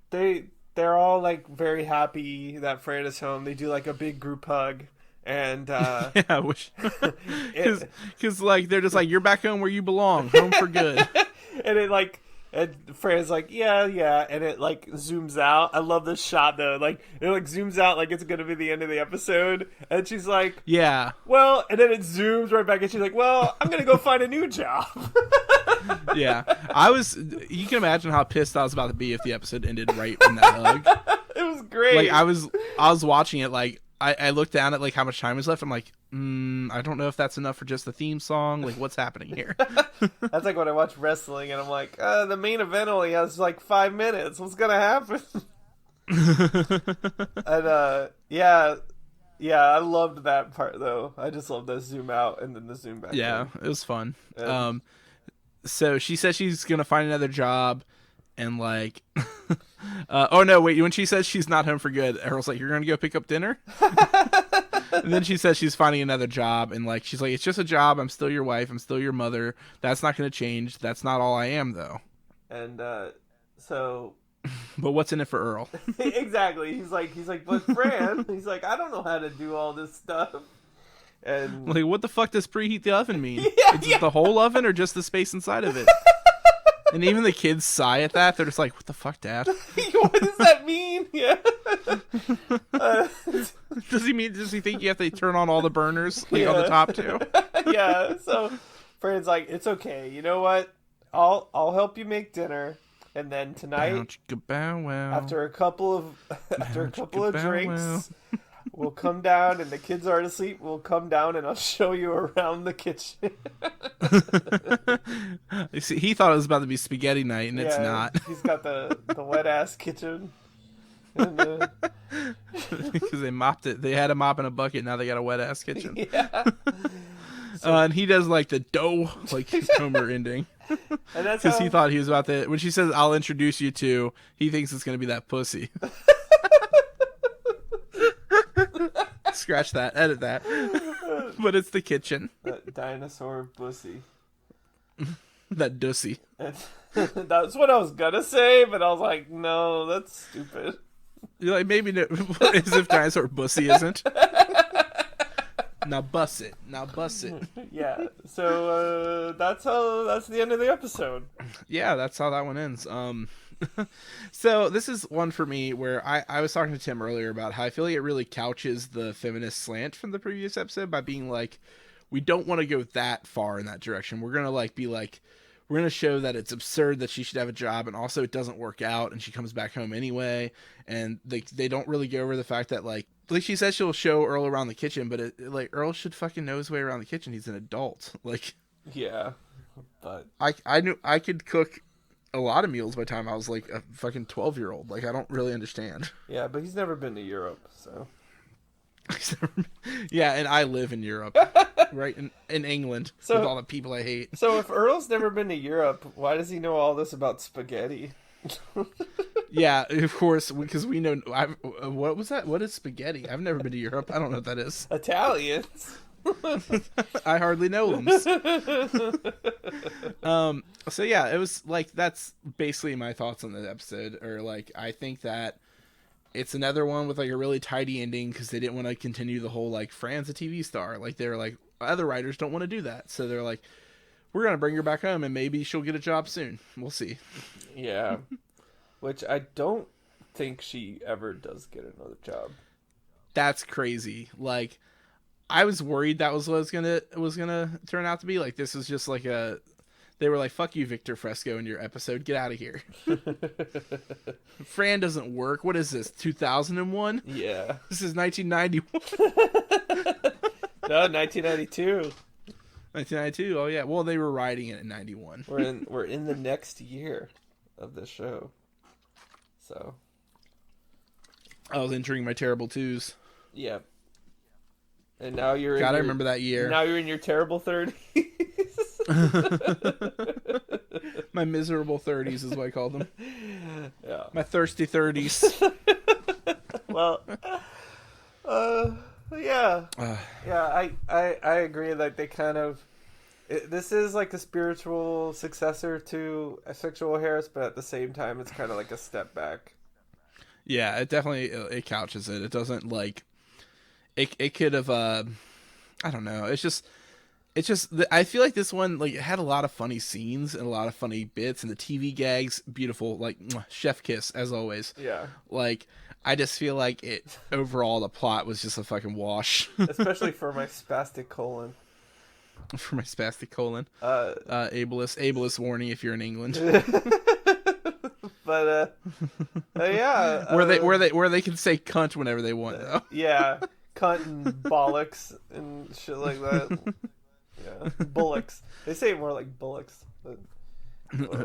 they're all like very happy that Fran is home. They do like a big group hug, and yeah, which because like they're just like, "You're back home where you belong, home for good." And it like. And Fran's like, yeah, and it like zooms out. I love this shot though. Like it like zooms out like it's gonna be the end of the episode, and she's like, "Yeah." Well, and then it zooms right back, and she's like, "Well, I'm gonna go find a new job." Yeah, you can imagine how pissed I was about to be if the episode ended right in that hug. It was great. Like I was watching it like. I looked down at like how much time was left. I'm like, I don't know if that's enough for just the theme song. Like, what's happening here? That's like when I watch wrestling and I'm like, the main event only has like 5 minutes. What's gonna happen? And yeah, I loved that part though. I just love the zoom out and then the zoom back. Yeah, in. It was fun. And... So she says she's gonna find another job, and like. Oh no, wait, when she says she's not home for good, Errol's like, "You're gonna go pick up dinner?" And then she says she's finding another job, and like she's like, "It's just a job. I'm still your wife. I'm still your mother. That's not gonna change. That's not all I am, though." And so but what's in it for Earl? Exactly. He's like, but Fran, he's like, "I don't know how to do all this stuff." And like, what the fuck does preheat the oven mean? Yeah, Is it the whole oven or just the space inside of it? And even the kids sigh at that. They're just like, "What the fuck, Dad?" What does that mean? Yeah. Does he think you have to turn on all the burners like on the top too? Yeah. So Fran's like, "It's okay. You know what? I'll help you make dinner, and then tonight, after a couple of drinks, we'll come down, and the kids aren't asleep. We'll come down, and I'll show you around the kitchen." You see, he thought it was about to be spaghetti night, and it's not. He's got the wet ass kitchen. And, because they mopped it. They had a mop and a bucket. Now they got a wet ass kitchen. Yeah. And he does like the dough, like Homer ending. And that's because he thought he was about to. When she says, "I'll introduce you to," he thinks it's going to be that pussy. Scratch that. Edit that. But it's the kitchen. That dinosaur pussy. That dussy. That's what I was gonna say, but I was like, no, that's stupid. You're like, maybe no, as if dinosaur pussy isn't. Now bust it. Now bust it. Yeah. So that's the end of the episode. Yeah, that's how that one ends. So this is one for me where I was talking to Tim earlier about how I feel like it really couches the feminist slant from the previous episode by being like, we don't want to go that far in that direction. We're gonna we're gonna show that it's absurd that she should have a job, and also it doesn't work out, and she comes back home anyway. And they don't really go over the fact that like she says she'll show Earl around the kitchen, but Earl should fucking know his way around the kitchen. He's an adult. Like, yeah, but I knew I could cook a lot of meals by the time I was like a fucking 12-year-old. Like, I don't really understand. Yeah, but he's never been to Europe, so. Yeah, and I live in Europe, right in England, with all the people I hate. So if Earl's never been to Europe, why does he know all this about spaghetti? Yeah, of course, because we know. What was that? What is spaghetti? I've never been to Europe. I don't know what that is. Italians. I hardly know them. So yeah, it was like, that's basically my thoughts on the episode. Or like, I think that it's another one with like a really tidy ending because they didn't want to continue the whole like Fran's a TV star. Like, they're like, other writers don't want to do that, so they're like, we're gonna bring her back home and maybe she'll get a job soon. We'll see. Yeah, which I don't think she ever does get another job. That's crazy. Like, I was worried that was what it was gonna turn out to be. Like, this was just like they were like, fuck you, Victor Fresco, in your episode. Get out of here. Fran doesn't work. What is this, 2001? Yeah. This is 1991. No, 1992. 1992. Oh yeah. Well, they were writing it in 91. We're in the next year of the show. So I was entering my terrible twos. Yeah. And now you're I remember that year. Now you're in your terrible 30s. My miserable 30s is what I call them. Yeah. My thirsty 30s. Well, yeah. Yeah, I agree that they kind of... this is like a spiritual successor to Sexual Harris, but at the same time, it's kind of like a step back. Yeah, it definitely it couches it. It doesn't like... It could have... I don't know. It's just I feel like this one, like, it had a lot of funny scenes and a lot of funny bits, and the TV gags, beautiful, like, chef kiss as always. Yeah. Like, I just feel like overall the plot was just a fucking wash. Especially for my spastic colon. For my spastic colon. Ableist warning if you're in England. But yeah. Where they can say cunt whenever they want, though. Yeah. Cunt and bollocks and shit like that. Yeah, bullocks. They say it more like bullocks. But,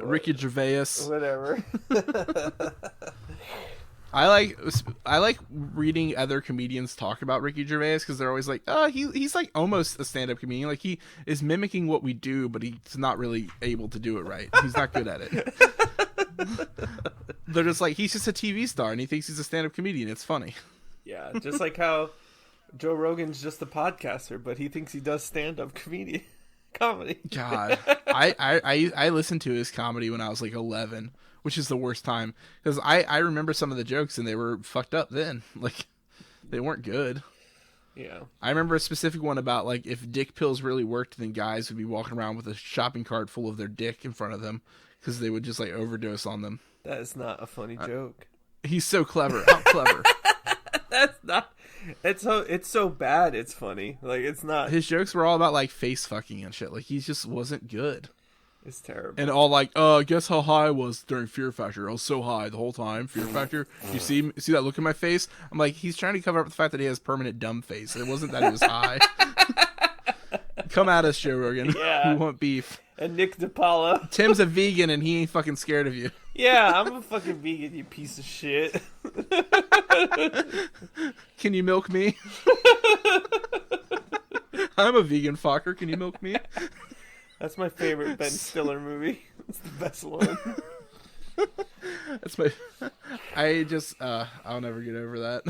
Ricky Gervais. Whatever. I like reading other comedians talk about Ricky Gervais because they're always like, oh, he's like almost a stand-up comedian. Like, he is mimicking what we do, but he's not really able to do it right. He's not good at it. They're just like, he's just a TV star and he thinks he's a stand-up comedian. It's funny. Yeah, just like how Joe Rogan's just a podcaster, but he thinks he does stand-up comedy. God, I listened to his comedy when I was like 11, which is the worst time because I remember some of the jokes and they were fucked up then. Like, they weren't good. Yeah, I remember a specific one about like if dick pills really worked, then guys would be walking around with a shopping cart full of their dick in front of them because they would just like overdose on them. That is not a funny joke. He's so clever. How clever. That's not. It's so bad. It's funny. Like, it's not. His jokes were all about like face fucking and shit. Like, he just wasn't good. It's terrible. And all like, guess how high I was during Fear Factor? I was so high the whole time. Fear Factor. You see that look in my face? I'm like, he's trying to cover up the fact that he has permanent dumb face. It wasn't that he was high. Come at us, Joe Rogan. Yeah. We want beef. And Nick DiPaolo. Tim's a vegan and he ain't fucking scared of you. Yeah, I'm a fucking vegan, you piece of shit. Can you milk me? I'm a vegan fucker. Can you milk me? That's my favorite Ben Stiller movie. It's the best one. That's my... I'll never get over that.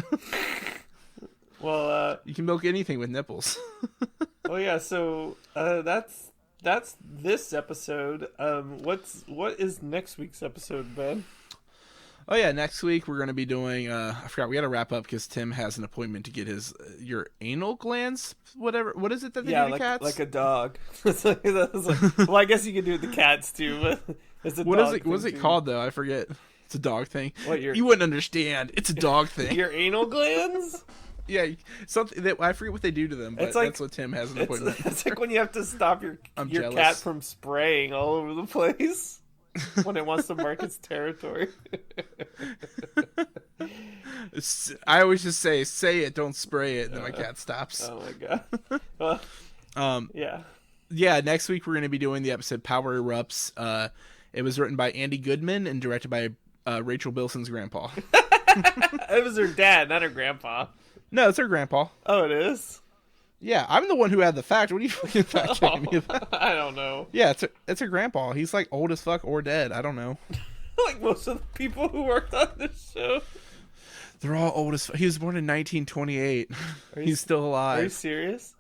Well, you can milk anything with nipples. Oh yeah, so that's this episode. What is next week's episode, Ben? Oh yeah, next week we're going to be doing. I forgot we got to wrap up because Tim has an appointment to get his your anal glands. Whatever. What is it that they do to cats? Like a dog. Well, I guess you can do it to cats too. But it's a what dog is it? What's it too. called though? I forget. It's a dog thing. What, you wouldn't understand. It's a dog thing. Your anal glands? Yeah, something that I forget what they do to them, but that's what Tim has an appointment. It's like when you have to stop your cat from spraying all over the place when it wants to mark its territory. I always just say it, don't spray it, and then my cat stops. Oh my god. Yeah. Next week we're going to be doing the episode Power Erupts. It was written by Andy Goodman and directed by Rachel Bilson's grandpa. It was her dad, not her grandpa. No, it's her grandpa. Oh, it is? Yeah, I'm the one who had the fact. What are you fucking fact checking me about? I don't know. Yeah, it's her grandpa. He's like old as fuck or dead. I don't know. Like most of the people who worked on this show. They're all old as fuck. He was born in 1928. He's still alive. Are you serious?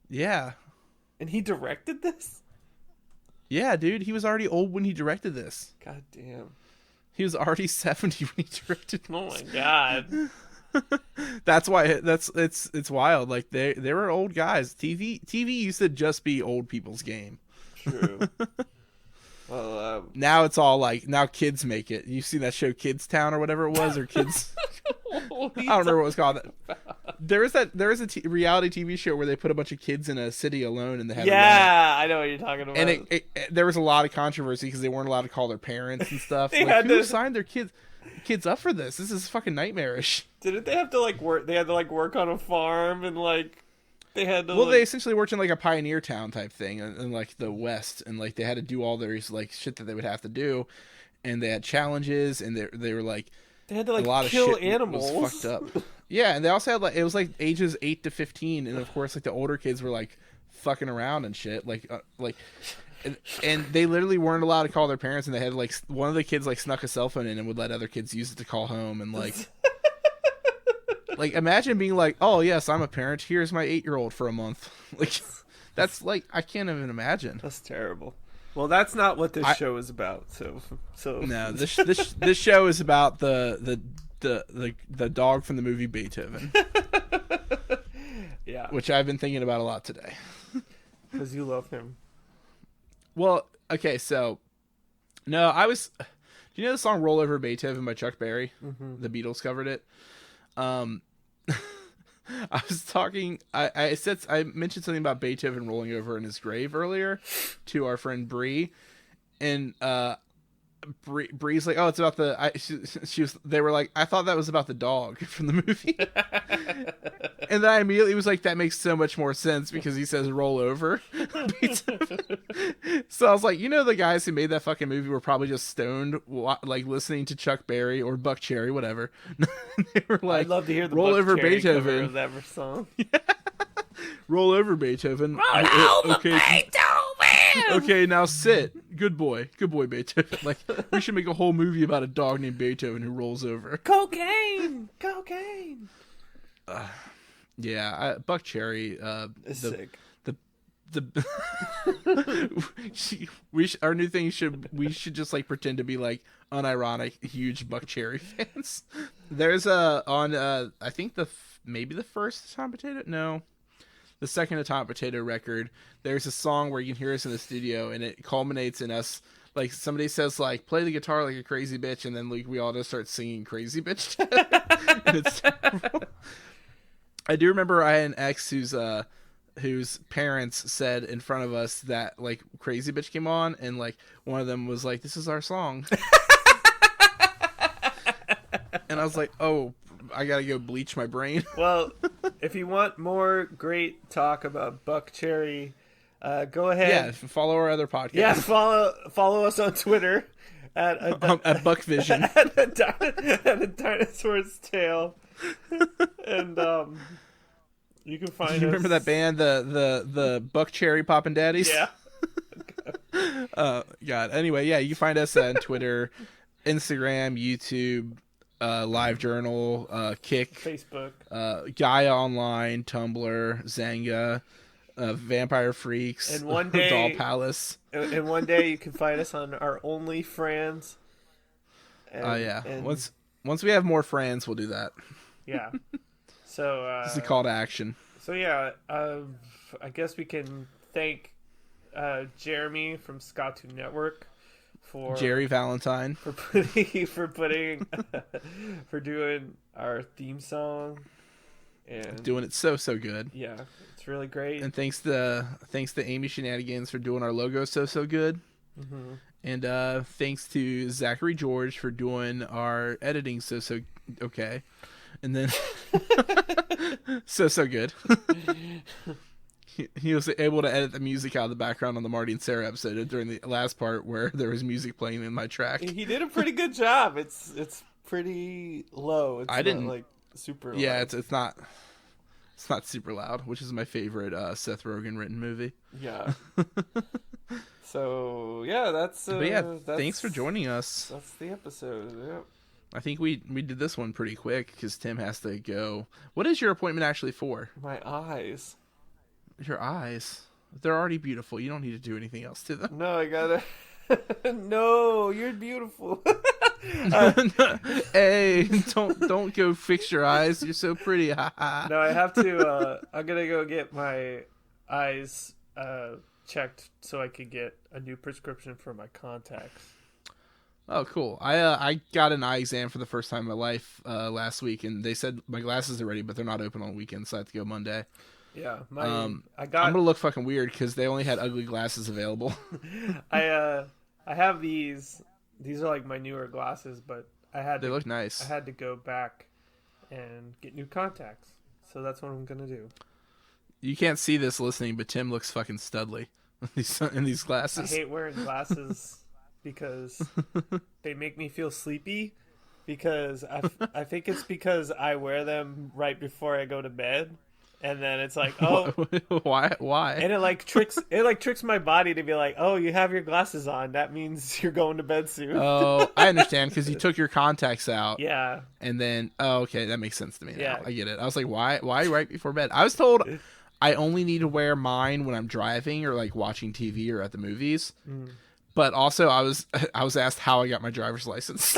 Yeah. And he directed this? Yeah, dude. He was already old when he directed this. God damn. He was already 70 when he directed this. Oh my god. That's why it's wild. Like they were old guys. TV used to just be old people's game. True. Well, now it's all like now kids make it. You've seen that show Kids Town or whatever it was, or Kids. I don't remember what it was called. There is a reality TV show where they put a bunch of kids in a city alone and they had I know what you're talking about. And there was a lot of controversy because they weren't allowed to call their parents and stuff. Who signed their kids up for this? This is fucking nightmarish. Didn't they have to work? They had to work on a farm and they had to. Well, they essentially worked in a pioneer town type thing in the West, and they had to do all their shit that they would have to do, and they had challenges, and they were they had to a lot kill of shit animals. Was fucked up. Yeah, and they also had it was ages 8 to 15, and of course the older kids were fucking around and shit, and they literally weren't allowed to call their parents, and they had one of the kids snuck a cell phone in and would let other kids use it to call home, and imagine being oh yes, I'm a parent, here's my 8-year-old for a month. That's I can't even imagine. That's terrible. Well, that's not what this show is about. So no, this show is about the dog from the movie Beethoven. Yeah, which I've been thinking about a lot today. Because you love him. Well, okay, so no, do you know the song "Roll Over Beethoven" by Chuck Berry? Mm-hmm. The Beatles covered it. I was talking. I mentioned something about Beethoven rolling over in his grave earlier to our friend Bree, and Bree's like, "Oh, it's about the." She was. They were like, "I thought that was about the dog from the movie," and then I immediately was like, "That makes so much more sense because he says roll over." So I was like, the guys who made that fucking movie were probably just stoned, listening to Chuck Berry or Buck Cherry, whatever. They were like, "I'd love to hear the roll Buck over Cherry Beethoven cover of that song." Roll over Beethoven. Roll over Beethoven. Okay, now sit. Good boy, Beethoven. We should make a whole movie about a dog named Beethoven who rolls over. Cocaine. Yeah, Buck Cherry. Is sick. Our new thing we should just pretend to be unironic huge Buck Cherry fans. There's on I think maybe the first Atomic Potato, no, the second Atomic Potato record. There's a song where you can hear us in the studio, and it culminates in us somebody says play the guitar like a crazy bitch, and then we all just start singing Crazy Bitch. And it's terrible. I do remember I had an ex whose parents said in front of us that Crazy Bitch came on, and one of them was this is our song. And I was like, oh, I gotta go bleach my brain. Well, if you want more great talk about Buck Cherry, go ahead. Yeah, follow our other podcast. Yeah, follow us on Twitter at Buckvision. at a dinosaur's tail. And you can find us. You remember that band, the Buck Cherry Poppin' Daddies? Yeah. God. Anyway, yeah, you can find us on Twitter, Instagram, YouTube, LiveJournal, Kick, Facebook, Gaia Online, Tumblr, Zanga, Vampire Freaks, and one day Doll Palace. And one day you can find us on our OnlyFans And, yeah. and, Once we have more friends, we'll do that. Yeah. So This is a call to action. So yeah, I guess we can thank Jeremy from Scott2 Network for Jerry Valentine for putting for doing our theme song and doing it so good. Yeah, it's really great. And thanks to Amy Shenanigans for doing our logo so good. Mm-hmm. And thanks to Zachary George for doing our editing so okay. And then so good. He was able to edit the music out of the background on the Marty and Sarah episode during the last part where there was music playing in my track. He did a pretty good job. It's pretty low. It's not like super Yeah, loud. it's not super loud, which is my favorite Seth Rogen written movie. Yeah. So yeah, that's but yeah, thanks for joining us. That's the episode. Yeah. I think we did this one pretty quick because Tim has to go. What is your appointment actually for? My eyes. Your eyes. They're already beautiful. You don't need to do anything else to them. No, I gotta. No, you're beautiful. Hey, don't go fix your eyes. You're so pretty. No, I have to. I'm gonna go get my eyes checked so I could get a new prescription for my contacts. Oh, cool. I got an eye exam for the first time in my life last week, and they said my glasses are ready, but they're not open on weekends, so I have to go Monday. Yeah, I'm gonna look fucking weird because they only had ugly glasses available. I have these. These are like my newer glasses, but they look nice. I had to go back and get new contacts, so that's what I'm gonna do. You can't see this listening, but Tim looks fucking studly in these glasses. I hate wearing glasses because they make me feel sleepy. Because I think it's because I wear them right before I go to bed. And then it's like, oh, why? And it tricks my body to be like, oh, you have your glasses on. That means you're going to bed soon. Oh, I understand because you took your contacts out. Yeah. And then, okay, that makes sense to me now. Yeah. I get it. I was like, why right before bed? I was told I only need to wear mine when I'm driving or like watching TV or at the movies. Mm. But also, I was asked how I got my driver's license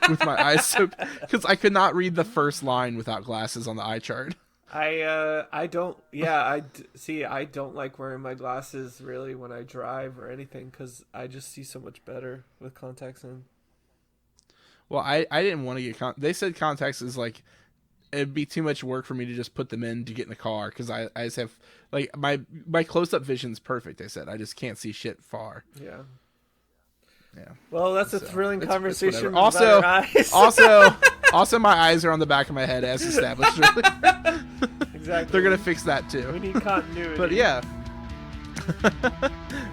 with my eyes because I could not read the first line without glasses on the eye chart. I don't like wearing my glasses really when I drive or anything because I just see so much better with contacts in. Well, I didn't want to get they said contacts is like it'd be too much work for me to just put them in to get in the car because I just have like my close-up vision's perfect. They said I just can't see shit far. Yeah. Yeah. Well, that's a thrilling conversation. About our eyes. Also, my eyes are on the back of my head as established earlier. Exactly. They're gonna fix that too. We need continuity. But yeah,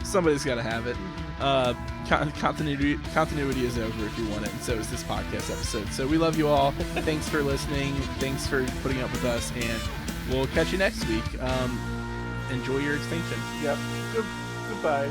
somebody's gotta have it. Continuity is over if you want it, and so is this podcast episode. So we love you all. Thanks for listening. Thanks for putting up with us, and we'll catch you next week. Enjoy your extinction. Yep. Goodbye.